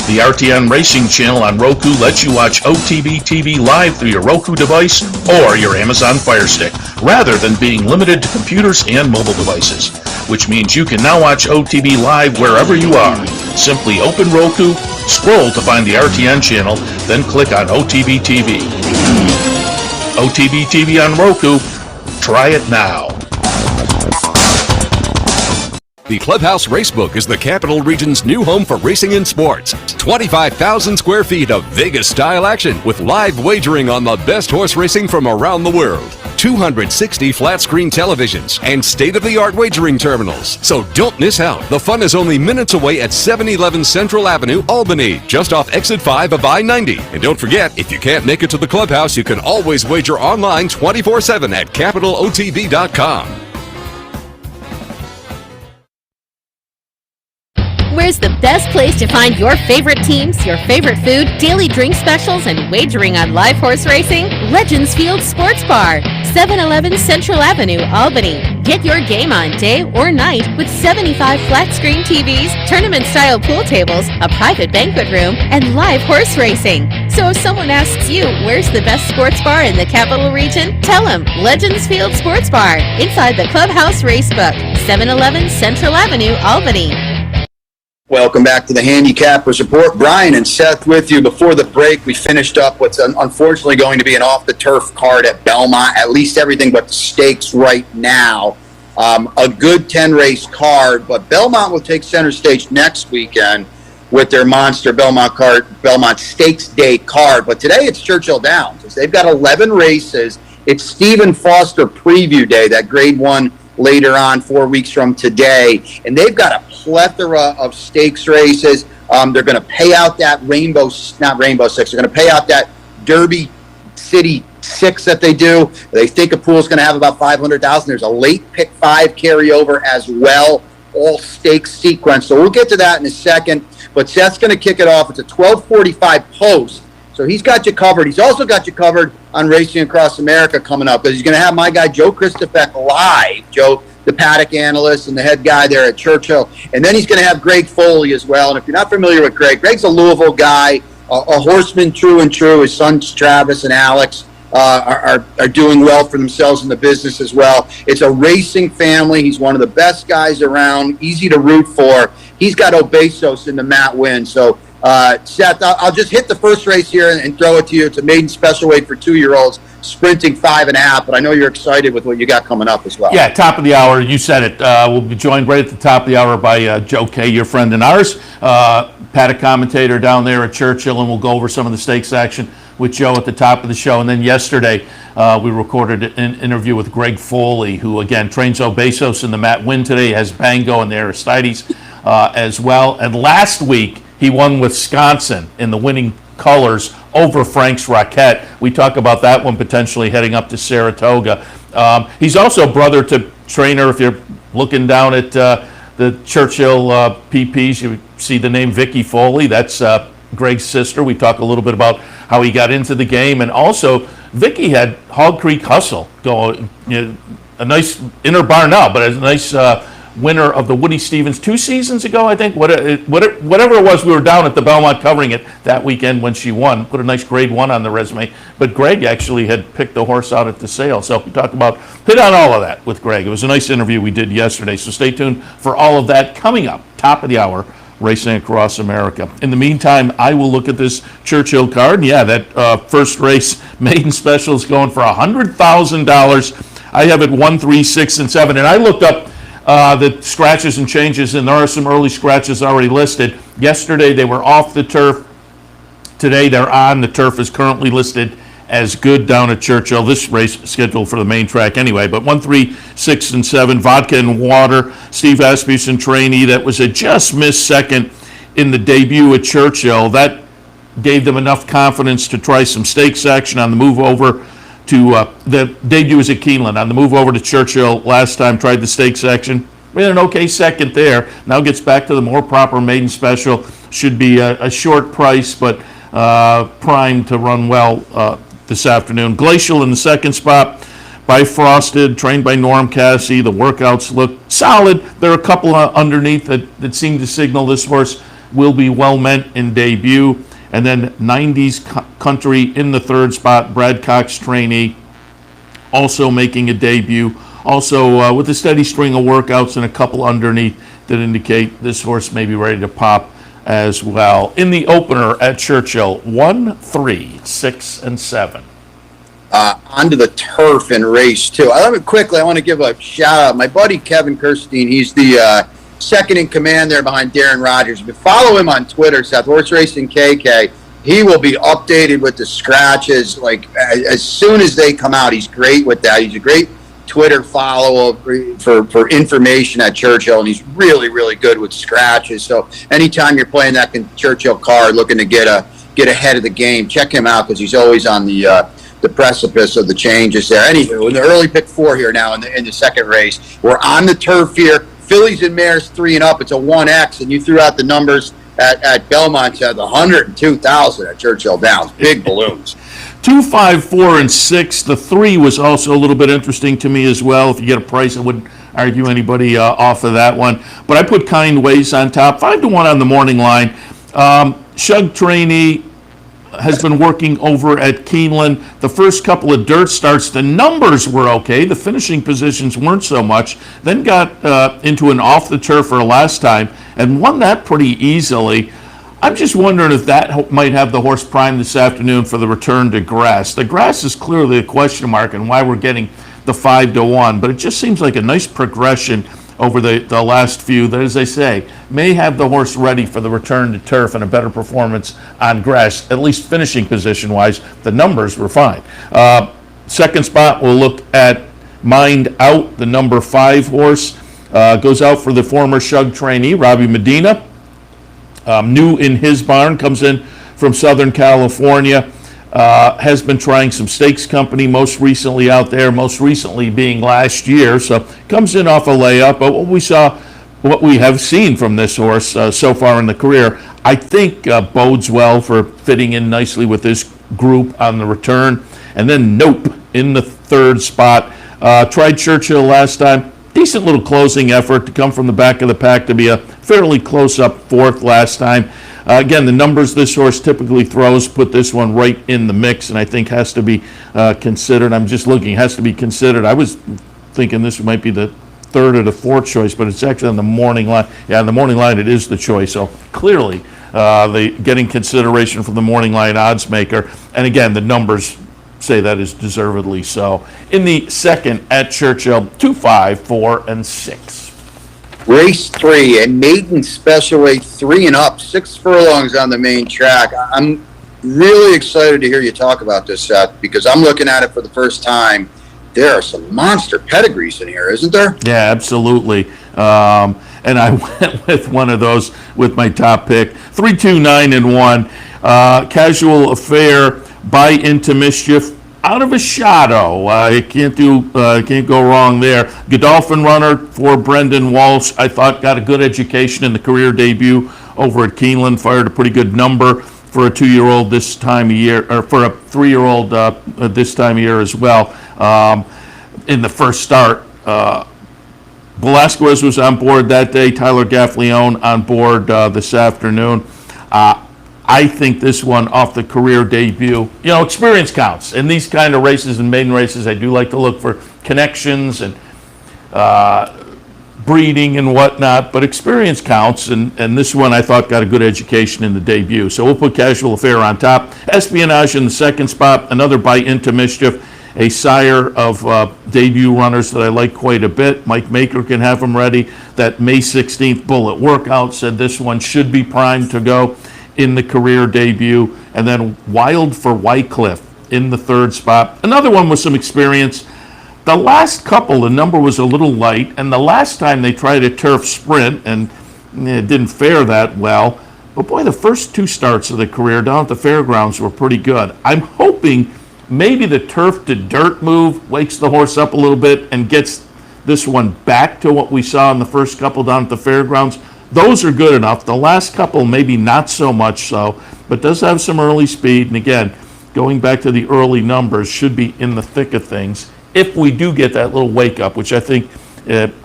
S5: The RTN Racing channel on Roku lets you watch OTB TV live through your Roku device or your Amazon Fire Stick, rather than being limited to computers and mobile devices, which means you can now watch OTB live wherever you are. Simply open Roku, scroll to find the RTN channel, then click on OTB TV. OTB TV on Roku. Try it now.
S6: The Clubhouse Racebook is the Capital Region's new home for racing and sports. 25,000 square feet of Vegas-style action with live wagering on the best horse racing from around the world. 260 flat-screen televisions and state-of-the-art wagering terminals. So don't miss out. The fun is only minutes away at 711 Central Avenue, Albany, just off Exit 5 of I-90. And don't forget, if you can't make it to the Clubhouse, you can always wager online 24/7 at capitalotb.com.
S7: Where's the best place to find your favorite teams, your favorite food, daily drink specials, and wagering on live horse racing? Legends Field Sports Bar, 711 Central Avenue, Albany. Get your game on day or night with 75 flat-screen TVs, tournament-style pool tables, a private banquet room, and live horse racing. So if someone asks you, where's the best sports bar in the Capital Region? Tell them Legends Field Sports Bar, inside the Clubhouse Racebook, 711 Central Avenue, Albany.
S2: Welcome back to the Handicappers Report. Brian and Seth with you. Before the break, we finished up what's unfortunately going to be an off-the-turf card at Belmont, at least everything but the stakes right now. A good 10-race card, but Belmont will take center stage next weekend with their monster Belmont Stakes Day card. But today it's Churchill Downs. They've got 11 races. It's Stephen Foster Preview Day, that grade 1 later on, 4 weeks from today. And they've got a plethora of stakes races. They're going to pay out that Rainbow Six. They're going to pay out that Derby City 6 that they do. They think a pool's going to have about 500,000. There's a late pick 5 carryover as well, all stakes sequence. So we'll get to that in a second. But Seth's going to kick it off. It's a 12:45 post. So he's got you covered. He's also got you covered on Racing Across America coming up, because he's going to have my guy Joe Christopher live. Joe, the paddock analyst and the head guy there at Churchill. And then he's going to have Greg Foley as well. And if you're not familiar with Greg, Greg's a Louisville guy, a horseman true and true. His sons Travis and Alex are doing well for themselves in the business as well. It's a racing family. He's one of the best guys around, easy to root for. He's got Obesos in the Matt win. So Seth, I'll just hit the first race here and throw it to you. It's a maiden special weight for 2-year-olds, sprinting 5.5, but I know you're excited with what you got coming up as well.
S1: Yeah, top of the hour, you said it. We'll be joined right at the top of the hour by Joe Kay, your friend and ours, paddock commentator down there at Churchill, and we'll go over some of the stakes action with Joe at the top of the show. And then yesterday, we recorded an interview with Greg Foley, who, again, trains Obesos in the Matt win today, has Bango and the Aristides as well. And last week, he won Wisconsin in the winning colors over Frank's Rocket. We talk about that one potentially heading up to Saratoga. He's also brother to trainer. If you're looking down at the Churchill PPs, you see the name Vicky Foley. That's Greg's sister. We talk a little bit about how he got into the game, and also Vicky had Hog Creek Hustle go, a nice inner bar now, but a nice winner of the Woody Stevens 2 seasons ago, I think. Whatever it was, we were down at the Belmont covering it that weekend when she won. Put a nice grade 1 on the resume. But Greg actually had picked the horse out at the sale. So we talked about, hit on all of that with Greg. It was a nice interview we did yesterday. So stay tuned for all of that coming up, top of the hour, racing across America. In the meantime, I will look at this Churchill card. Yeah, that first race, Maiden Special, is going for $100,000. I have it 1, 3, 6, and 7. And I looked up the scratches and changes, and there are some early scratches already listed. Yesterday, they were off the turf. Today, they're on. The turf is currently listed as good down at Churchill. This race scheduled for the main track anyway. But 1, 3, 6, and 7, Vodka and Water, Steve Asmussen trainee. That was a just missed second in the debut at Churchill. That gave them enough confidence to try some stakes action on the move over to the debut was at Keeneland. On the move over to Churchill last time, tried the stakes action. We had an okay second there. Now gets back to the more proper Maiden Special. Should be a short price, but primed to run well this afternoon. Glacial in the second spot by Frosted, trained by Norm Cassie. The workouts look solid. There are a couple underneath that seem to signal this horse will be well meant in debut. And then 90s Country in the third spot, Brad Cox trainee, also making a debut. Also with a steady string of workouts and a couple underneath that indicate this horse may be ready to pop as well. In the opener at Churchill, 1, 3, 6, and 7.
S2: Onto the turf in race 2. I want to give a shout out. My buddy Kevin Kirsten, he's the second in command there behind Darren Rogers. If you follow him on Twitter, Seth, Horse Racing KK, he will be updated with the scratches like as soon as they come out. He's great with that. He's a great Twitter follow for information at Churchill, and he's really, really good with scratches. So anytime you're playing that Churchill card, looking to get ahead of the game, check him out because he's always on the precipice of the changes there. Anywho, in the early pick 4 here now in the second race, we're on the turf here. Fillies and mares 3 and up. It's a 1X, and you threw out the numbers at Belmont. The 102,000 at Churchill Downs. Big balloons.
S1: 2, 5, 4, and 6. The 3 was also a little bit interesting to me as well. If you get a price, I wouldn't argue anybody off of that one. But I put Kind Ways on top. 5 to 1 on the morning line. Shug trainee has been working over at Keeneland. The first couple of dirt starts, the numbers were okay. The finishing positions weren't so much. Then got into an off-the-turfer last time and won that pretty easily. I'm just wondering if that might have the horse primed this afternoon for the return to grass. The grass is clearly a question mark and why we're getting the 5 to 1, but it just seems like a nice progression over the last few that, as I say, may have the horse ready for the return to turf and a better performance on grass, at least finishing position-wise. The numbers were fine. Second spot, we'll look at Mind Out, the number 5 horse. Goes out for the former Shug trainee, Robbie Medina. New in his barn, comes in from Southern California. Has been trying some stakes company most recently out there, most recently being last year. So comes in off a layup. But what we have seen from this horse so far in the career, I think bodes well for fitting in nicely with this group on the return. And then Nope in the third spot. Tried Churchill last time. Decent little closing effort to come from the back of the pack to be a fairly close-up fourth last time. Again, the numbers this horse typically throws put this one right in the mix, and I think has to be considered. I'm just looking, has to be considered. I was thinking this might be the third or the fourth choice, but it's actually on the morning line. Yeah, on the morning line it is the choice. So clearly, getting consideration from the morning line odds maker. And again, the numbers say that is deservedly so. In the second at Churchill, 2, 5, 4, and 6.
S2: Race 3, and Maiden Special Weight 3 and up, 6 furlongs on the main track. I'm really excited to hear you talk about this, Seth, because I'm looking at it for the first time. There are some monster pedigrees in here, isn't there?
S1: Yeah, absolutely. And I went with one of those with my top pick. 3, 2, 9, and 1. Casual Affair, Buy Into Mischief, out of a shadow. Can't go wrong there. Godolphin Runner for Brendan Walsh, I thought got a good education in the career debut over at Keeneland, fired a pretty good number. for a 2-year-old this time of year, or for a 3-year-old this time of year as well. In the first start, Velasquez was on board that day. Tyler Gaffleone on board this afternoon. I think this one off the career debut, experience counts. In these kind of races and maiden races, I do like to look for connections and breeding and whatnot, but experience counts, and this one I thought got a good education in the debut. So we'll put Casual Affair on top. Espionage in the second spot, another bite into mischief, a sire of debut runners that I like quite a bit. Mike Maker can have them ready. That May 16th Bullet Workout said this one should be primed to go in the career debut. And then Wild for Wycliffe in the third spot. Another one with some experience. The last couple, the number was a little light, and the last time they tried a turf sprint, and it didn't fare that well. But boy, the first 2 starts of the career down at the fairgrounds were pretty good. I'm hoping maybe the turf to dirt move wakes the horse up a little bit and gets this one back to what we saw in the first couple down at the fairgrounds. Those are good enough. The last couple, maybe not so much so, but does have some early speed. And again, going back to the early numbers, should be in the thick of things if we do get that little wake up, which I think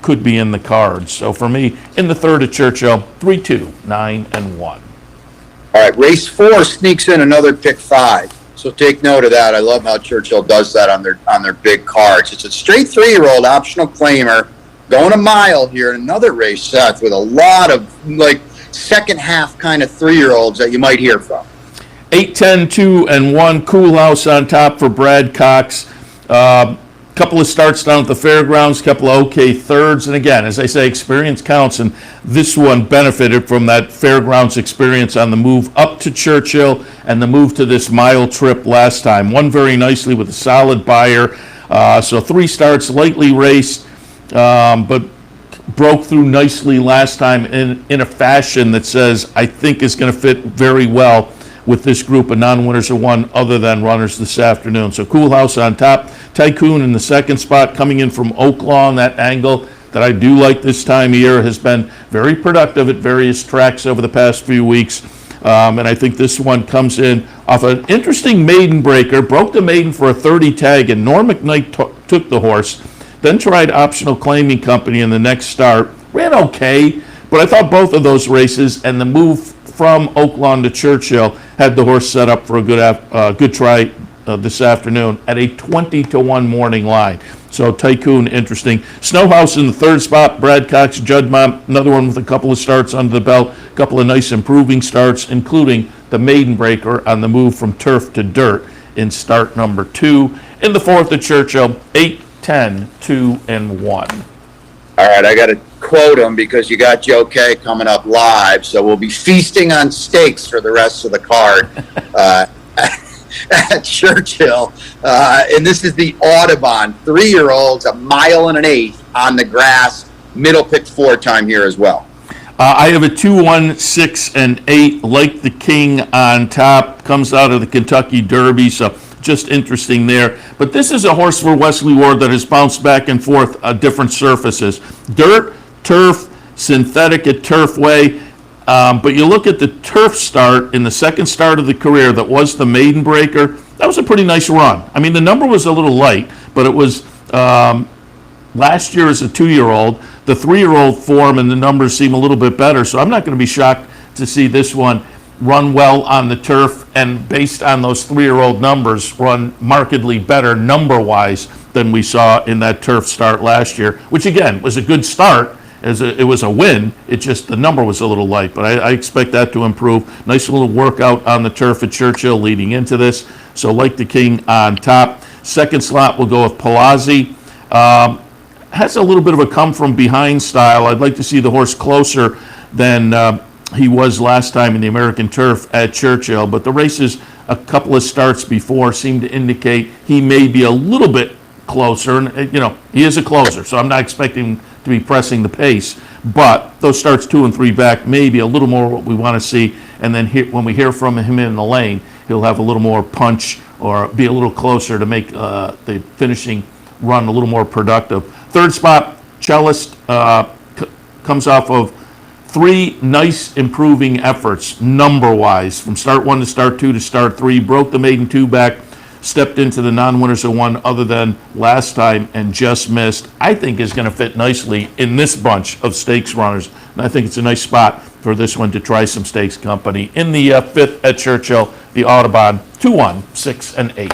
S1: could be in the cards. So for me, in the third at Churchill, 3, 2, 9, and 1.
S2: All right, race 4 sneaks in another pick 5. So take note of that. I love how Churchill does that on their big cards. It's a straight 3-year-old optional claimer going a mile here in another race, Seth, with a lot of second half kind of 3-year-olds that you might hear from.
S1: 8, 10, 2, and 1. Cool House on top for Brad Cox. Couple of starts down at the fairgrounds, couple of okay thirds, and again, as I say, experience counts, and this one benefited from that fairgrounds experience on the move up to Churchill and the move to this mile trip last time. Won very nicely with a solid buyer, so 3 starts, lightly raced, but broke through nicely last time in a fashion that says I think is going to fit very well with this group of non-winners of 1 other than runners this afternoon. So Cool House on top. Tycoon in the second spot, coming in from Oaklaw on that angle that I do like this time of year, has been very productive at various tracks over the past few weeks. And I think this one comes in off an interesting maiden breaker, broke the maiden for a 30 tag, and Norm McKnight took the horse, then tried Optional Claiming Company in the next start. Ran okay, but I thought both of those races and the move from Oaklawn to Churchill had the horse set up for a good try this afternoon at a 20-1 morning line. So Tycoon, interesting. Snowhouse in the third spot. Brad Cox, Judmont, another one with a couple of starts under the belt, a couple of nice improving starts, including the maiden breaker on the move from turf to dirt in start number 2. In the fourth at Churchill, 8, 10, 2, and 1.
S2: All right, I got to quote him because you got Joe K coming up live, so we'll be feasting on steaks for the rest of the card at Churchill. And this is the Audubon 3-year-olds, a mile and an eighth on the grass, middle pick 4 time here as well.
S1: I have a 2, 1, 6, and 8, like the King on top, comes out of the Kentucky Derby, so just interesting there. But this is a horse for Wesley Ward that has bounced back and forth different surfaces. Dirt, turf, synthetic at Turfway. But you look at the turf start in the second start of the career that was the maiden breaker, that was a pretty nice run. I mean, the number was a little light, but it was last year as a 2-year-old. The 3-year-old form and the numbers seem a little bit better, so I'm not going to be shocked to see this one run well on the turf, and based on those 3-year-old numbers, run markedly better number-wise than we saw in that turf start last year, which again was a good start. It was a win. It just, the number was a little light, but I expect that to improve. Nice little workout on the turf at Churchill leading into this. So like the King on top. Second slot we'll go with Palazzi. Has a little bit of a come from behind style. I'd like to see the horse closer than he was last time in the American Turf at Churchill, but the races a couple of starts before seem to indicate he may be a little bit closer, and he is a closer, so I'm not expecting him to be pressing the pace, but those starts 2 and 3 back may be a little more what we want to see, and then when we hear from him in the lane, he'll have a little more punch or be a little closer to make the finishing run a little more productive. Third spot, Cellist comes off of Three nice improving efforts, number-wise, from start 1 to start 2 to start 3. Broke the Maiden 2 back, stepped into the non-winners of 1 other than last time, and just missed. I think is going to fit nicely in this bunch of stakes runners. And I think it's a nice spot for this one to try some stakes company. In the 5th at Churchill, the Audubon 2-1, 6 and 8.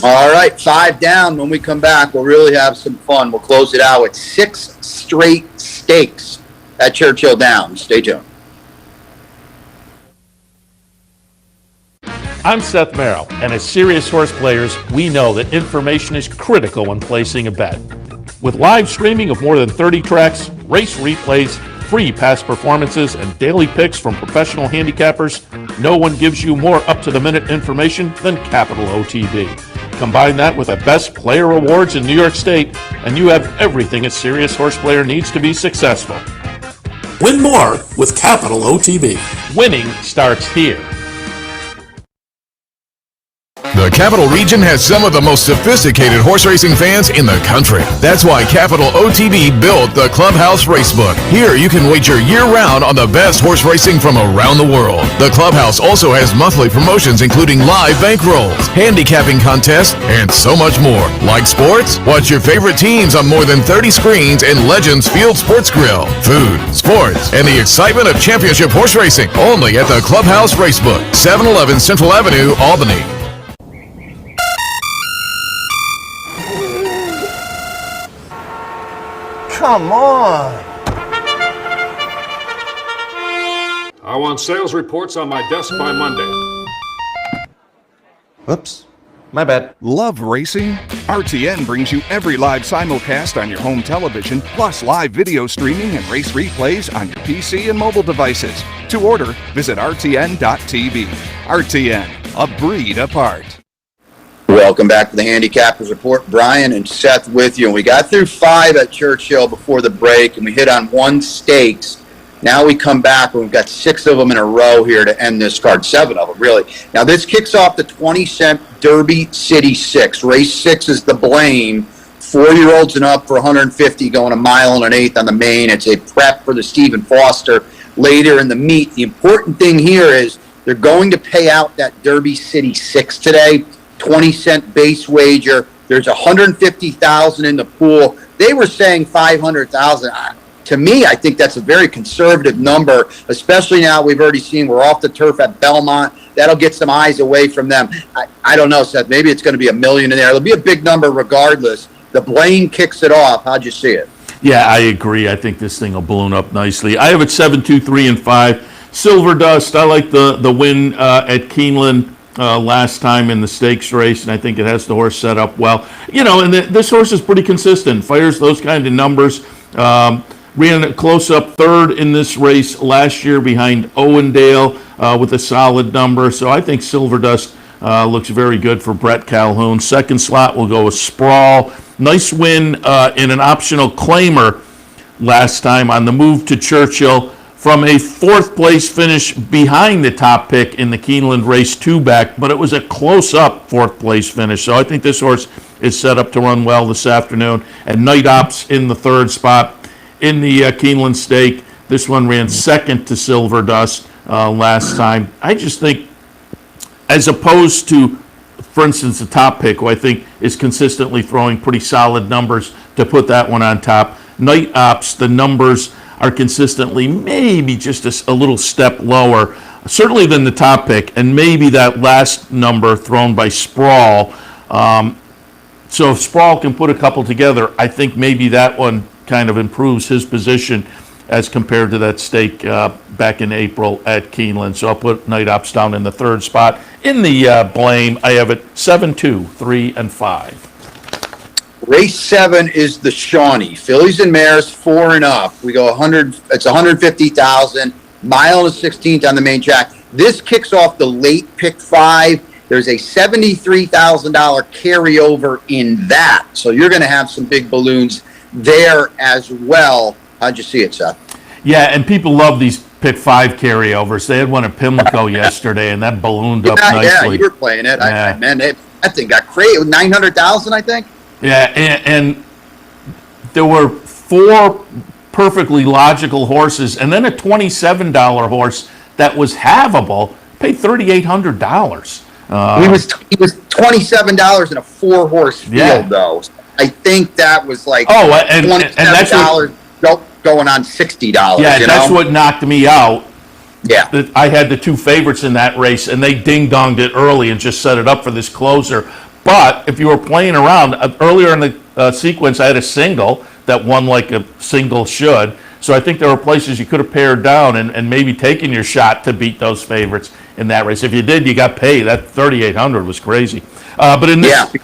S2: All right, 5 down. When we come back, we'll really have some fun. We'll close it out with 6 straight stakes at Churchill Downs. Stay tuned.
S1: I'm Seth Merrow, and as serious horse players, we know that information is critical when placing a bet. With live streaming of more than 30 tracks, race replays, free past performances, and daily picks from professional handicappers, no one gives you more up-to-the-minute information than Capital OTB. Combine that with the best player awards in New York State, and you have everything a serious horse player needs to be successful.
S8: Win more with Capital OTB.
S1: Winning starts here.
S4: The Capital Region has some of the most sophisticated horse racing fans in the country. That's why Capital OTB built the Clubhouse Racebook. Here you can wager year-round on the best horse racing from around the world. The Clubhouse also has monthly promotions including live bankrolls, handicapping contests, and so much more. Like sports? Watch your favorite teams on more than 30 screens in Legends Field Sports Grill. Food, sports, and the excitement of championship horse racing. Only at the Clubhouse Racebook, 711 Central Avenue, Albany.
S9: Come on.
S10: I want sales reports on my desk by Monday.
S9: Whoops. My bad.
S11: Love racing? RTN brings you every live simulcast on your home television, plus live video streaming and race replays on your PC and mobile devices. To order, visit rtn.tv. RTN, a breed apart.
S2: Welcome back to the Handicappers Report. Brian and Seth with you. And we got through 5 at Churchill before the break, and we hit on 1 stakes. Now we come back, and we've got 6 of them in a row here to end this card. 7 of them, really. Now this kicks off the 20-cent Derby City 6. Race 6 is the Blame. 4-year-olds and up for 150, going a mile and an eighth on the main. It's a prep for the Stephen Foster later in the meet. The important thing here is they're going to pay out that Derby City 6 today. 20-cent base wager. There's 150,000 in the pool. They were saying 500,000. To me, I think that's a very conservative number, especially now we've already seen we're off the turf at Belmont. That'll get some eyes away from them. I don't know, Seth. Maybe it's going to be $1 million in there. It'll be a big number regardless. The Blame kicks it off. How'd you see it?
S1: Yeah, I agree. I think this thing will balloon up nicely. I have it 7, 2, 3, and 5. Silver Dust, I like the win at Keeneland last time in the stakes race, and I think it has the horse set up well. You know, and this horse is pretty consistent, fires those kind of numbers. Ran a close-up third in this race last year behind Owendale with a solid number. So I think Silver Dust looks very good for Brett Calhoun. Second slot will go with Sprawl. Nice win in an optional claimer last time on the move to Churchill from a fourth-place finish behind the top pick in the Keeneland race 2 back, but it was a close-up fourth-place finish. So I think this horse is set up to run well this afternoon. And Night Ops in the third spot in the Keeneland stake. This one ran second to Silver Dust last time. I just think, as opposed to, for instance, the top pick, who I think is consistently throwing pretty solid numbers, to put that one on top, Night Ops, the numbers are consistently maybe just a little step lower, certainly than the top pick, and maybe that last number thrown by Sprawl. So if Sprawl can put a couple together, I think maybe that one kind of improves his position as compared to that stake back in April at Keeneland. So I'll put Night Ops down in the third spot. In the Blame, I have it 7, 2, 3, and 5.
S2: Race 7 is the Shawnee. Fillies and mares 4 and up. We go 100. It's 150,000. Mile and 16th on the main track. This kicks off the late pick 5. There's a $73,000 carryover in that. So you're going to have some big balloons there as well. How'd you see it, Seth?
S1: Yeah, and people love these pick 5 carryovers. They had one at Pimlico yesterday, and that ballooned up nicely.
S2: Yeah, you were playing it.
S1: Yeah.
S2: That thing got crazy. 900,000, I think.
S1: Yeah, and there were 4 perfectly logical horses. And then a $27 horse that was havable paid $3,800.
S2: He was $27 in a 4-horse field,
S1: Yeah.
S2: though. I think that was like
S1: and that's
S2: $27 going on $60.
S1: Yeah, that's what knocked me out.
S2: Yeah.
S1: That I had the two favorites in that race, and they ding-donged it early and just set it up for this closer. But if you were playing around, earlier in the sequence, I had a single that won like a single should. So I think there were places you could have pared down and maybe taken your shot to beat those favorites in that race. If you did, you got paid. That $3,800 was crazy. But in this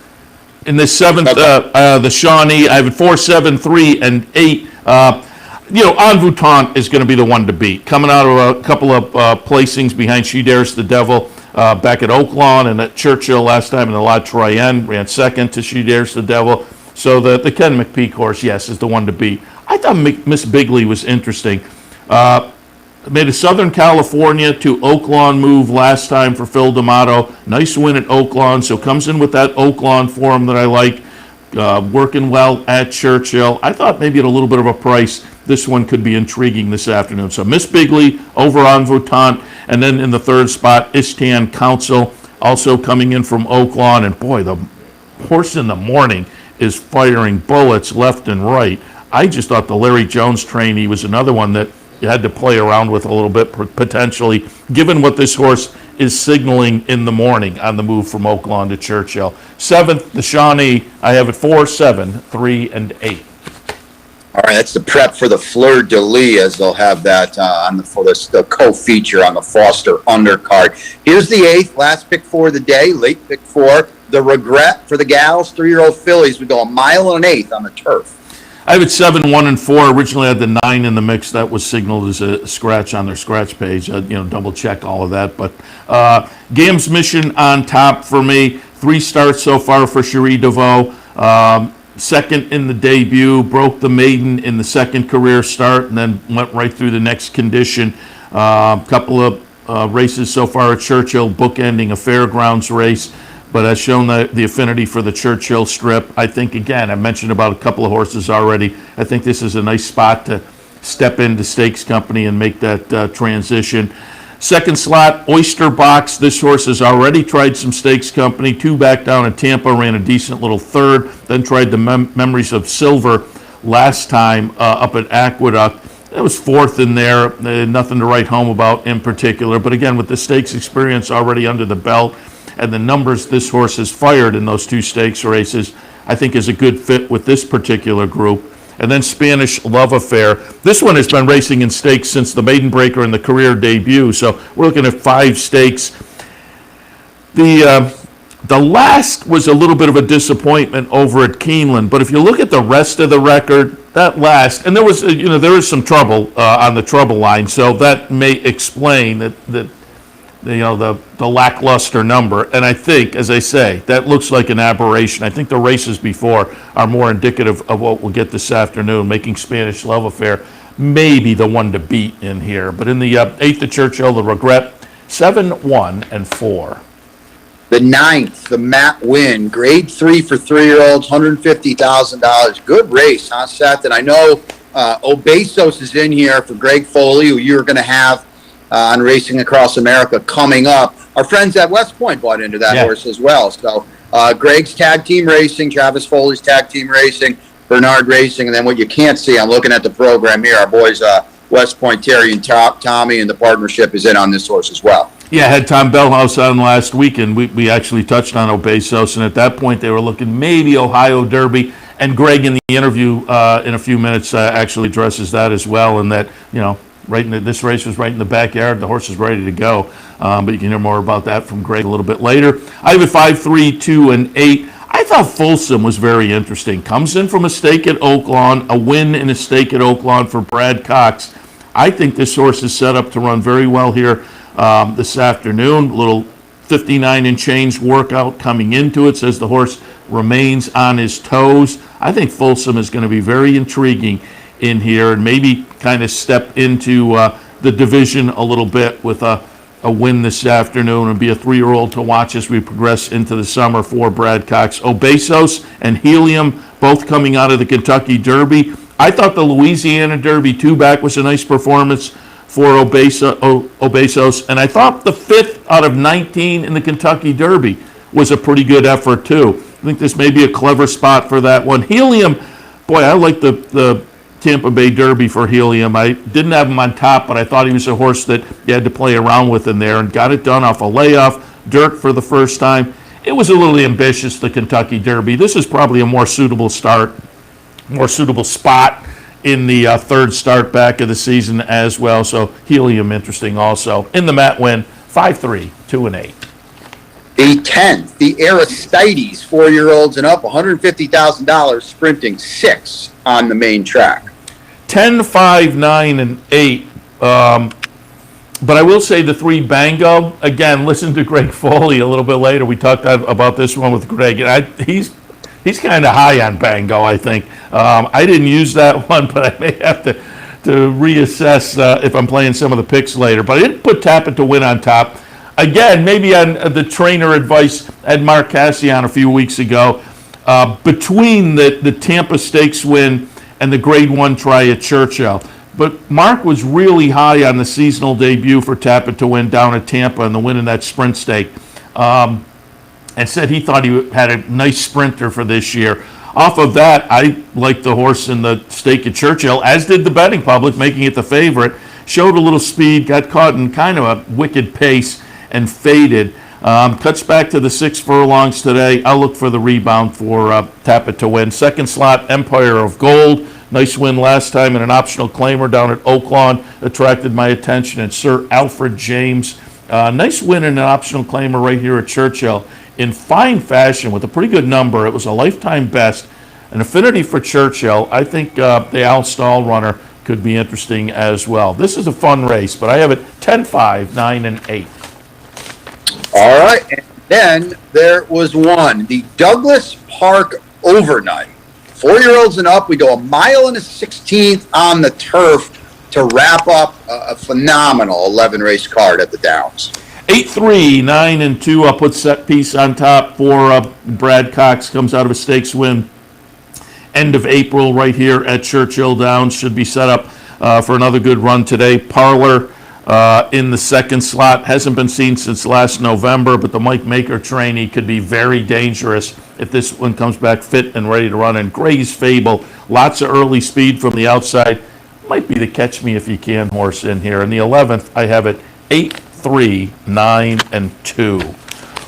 S1: in this seventh, the Shawnee, I have it 4, 7, 3, and 8. Envoûtant is going to be the one to beat. Coming out of a couple of placings behind She Dares the Devil back at Oaklawn and at Churchill last time in the La Troyenne, ran second to She Dares the Devil. So the Ken McPeak horse, yes, is the one to beat. I thought Miss Bigley was interesting. Made a Southern California to Oaklawn move last time for Phil D'Amato. Nice win at Oaklawn, so comes in with that Oaklawn form that I like. Working well at Churchill. I thought maybe at a little bit of a price, this one could be intriguing this afternoon. So Miss Bigley over Envoûtant, and then in the third spot, Ishtan Council, also coming in from Oaklawn. And boy, the horse in the morning is firing bullets left and right. I just thought the Larry Jones trainee was another one that you had to play around with a little bit potentially, given what this horse is signaling in the morning on the move from Oaklawn to Churchill. Seventh, the Shawnee, I have it 4, 7, 3, and 8.
S2: All right, that's the prep for the Fleur de Lis, as they'll have that the co-feature on the Foster undercard. Here's the 8th, last pick for the day, late pick for the Regret for the gals, 3-year-old fillies. We go a mile and an eighth on the turf.
S1: I have it 7, 1, and 4. Originally I had the 9 in the mix. That was signaled as a scratch on their scratch page. Double check all of that. But Gam's Mission on top for me. 3 starts so far for Cherie DeVoe. Second in the debut, broke the Maiden in the second career start, and then went right through the next condition. Couple of races so far at Churchill, bookending a fairgrounds race, but has shown the affinity for the Churchill strip. I think, again, I mentioned about a couple of horses already. I think this is a nice spot to step into Stakes Company and make that transition. Second slot, Oyster Box. This horse has already tried some Stakes Company. 2 back down in Tampa, ran a decent little third, then tried the Memories of Silver last time up at Aqueduct. It was 4th in there. Nothing to write home about in particular. But again, with the stakes experience already under the belt and the numbers this horse has fired in those 2 stakes races, I think is a good fit with this particular group. And then Spanish Love Affair. This one has been racing in stakes since the Maiden Breaker and the career debut. So we're looking at 5 stakes. The last was a little bit of a disappointment over at Keeneland. But if you look at the rest of the record, that last, and there was some trouble on the trouble line. So that may explain that the lackluster number. And I think, as I say, that looks like an aberration. I think the races before are more indicative of what we'll get this afternoon, making Spanish Love Affair maybe the one to beat in here. But in the 8th at Churchill, the Regret, 7, 1, and 4.
S2: The 9th, the Matt Win, grade 3 for 3-year-olds, $150,000. Good race, huh, Seth? And I know Obesos is in here for Greg Foley, who you're going to have on Racing Across America coming up. Our friends at West Point bought into that horse as well. So Greg's Tag Team Racing, Travis Foley's Tag Team Racing, Bernard Racing, and then what you can't see, I'm looking at the program here, our boys West Point, Terry and Tommy, and the partnership is in on this horse as well.
S1: Yeah, I had Tom Bellhouse on last week, and we actually touched on Obesos, and at that point they were looking maybe Ohio Derby, and Greg in the interview in a few minutes actually addresses that as well, and that, this race was right in the backyard. The horse is ready to go. But you can hear more about that from Greg a little bit later. I have it 5, 3, 2, and 8. I thought Folsom was very interesting. Comes in from a stake at Oaklawn, a win in a stake at Oaklawn for Brad Cox. I think this horse is set up to run very well here this afternoon. A little 59 and change workout coming into it. Says the horse remains on his toes. I think Folsom is going to be very intriguing in here and maybe kind of step into the division a little bit with a win this afternoon and be a 3-year-old to watch as we progress into the summer for Brad Cox. Obesos and Helium both coming out of the Kentucky Derby. I thought the Louisiana Derby 2-back was a nice performance for Obesos, and I thought the 5th out of 19 in the Kentucky Derby was a pretty good effort too. I think this may be a clever spot for that one. Helium, boy, I like the Tampa Bay Derby for Helium. I didn't have him on top, but I thought he was a horse that you had to play around with in there and got it done off a layoff, dirt for the first time. It was a little ambitious, the Kentucky Derby. This is probably a more suitable spot in the third start back of the season as well. So Helium interesting also. In the Mat win, 5-3, 2-8.
S2: The 10th, the Aristides 4-year-olds and up, $150,000, sprinting 6 on the main track.
S1: 10, 5, 9, and 8. But I will say the 3 Bango, again, listen to Greg Foley a little bit later. We talked about this one with Greg. And he's kind of high on Bango, I think. I didn't use that one, but I may have to reassess if I'm playing some of the picks later. But I didn't put Tap It to Win on top. Again, maybe on the trainer advice I had Mark Cassian a few weeks ago. Between the Tampa Stakes win and the Grade 1 try at Churchill. But Mark was really high on the seasonal debut for Tap It to Win down at Tampa and the win in that sprint stake. And said he thought he had a nice sprinter for this year. Off of that, I liked the horse in the stake at Churchill, as did the betting public, making it the favorite. Showed a little speed, got caught in kind of a wicked pace, and faded. Cuts back to the 6 furlongs today. I'll look for the rebound for Tap It to Win. Second slot, Empire of Gold. Nice win last time in an optional claimer down at Oaklawn. Attracted my attention. And Sir Alfred James. Nice win in an optional claimer right here at Churchill. In fine fashion with a pretty good number. It was a lifetime best. An affinity for Churchill. I think the Al Stall runner could be interesting as well. This is a fun race, but I have it 10, 5, 9, and 8.
S2: All right, and then there was one, the Douglas Park Overnight. 4-year-olds and up, we go 1 1/16 on the turf to wrap up a phenomenal 11-race card at the Downs.
S1: 8, 3, 9, and 2. I'll put Set Piece on top for Brad Cox. Comes out of a stakes win. End of April right here at Churchill Downs. Should be set up for another good run today. Parlor in the second slot. Hasn't been seen since last November, but the Mike Maker trainee could be very dangerous if this one comes back fit and ready to run. And Gray's Fable, lots of early speed from the outside. Might be the catch me if you can horse in here. In the 11th, I have it 8, 3, 9, and 2.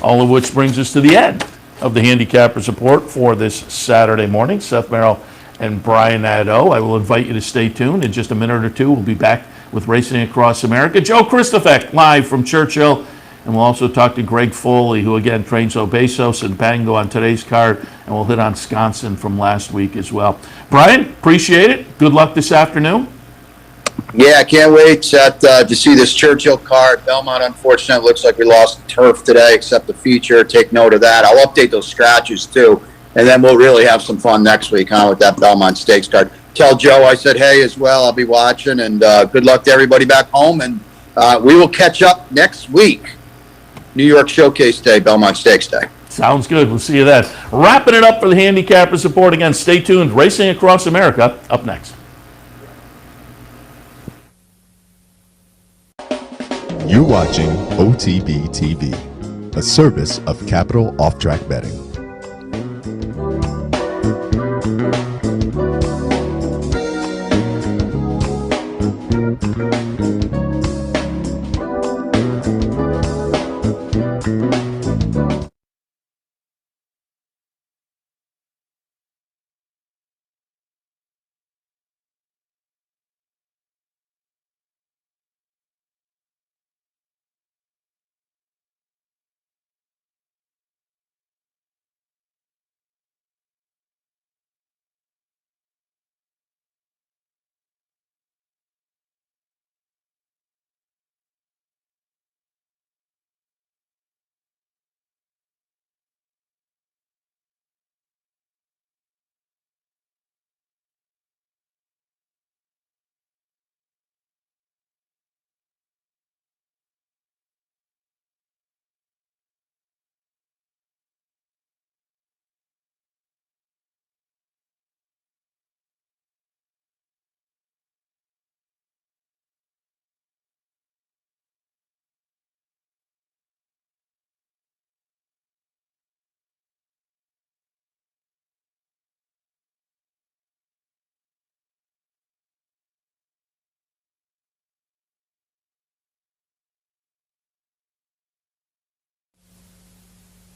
S1: All of which brings us to the end of the Handicappers Report for this Saturday morning. Seth Merrow and Brian Nadeau. I will invite you to stay tuned. In just a minute or two, we'll be back with Racing Across America. Joe Christofek live from Churchill. And we'll also talk to Greg Foley, who again trains Obesos and Bango on today's card. And we'll hit on Wisconsin from last week as well. Brian, appreciate it. Good luck this afternoon.
S2: Yeah, I can't wait to see this Churchill card. Belmont, unfortunately, looks like we lost turf today, except the feature. Take note of that. I'll update those scratches too. And then we'll really have some fun next week, with that Belmont Stakes card. Tell Joe I said hey as well. I'll be watching, and good luck to everybody back home. And we will catch up next week. New York Showcase Day, Belmont Stakes Day.
S1: Sounds good. We'll see you then. Wrapping it up for the Handicappers Report. Again, stay tuned. Racing Across America up next.
S12: You're watching OTB TV, a service of Capital Off-Track Betting.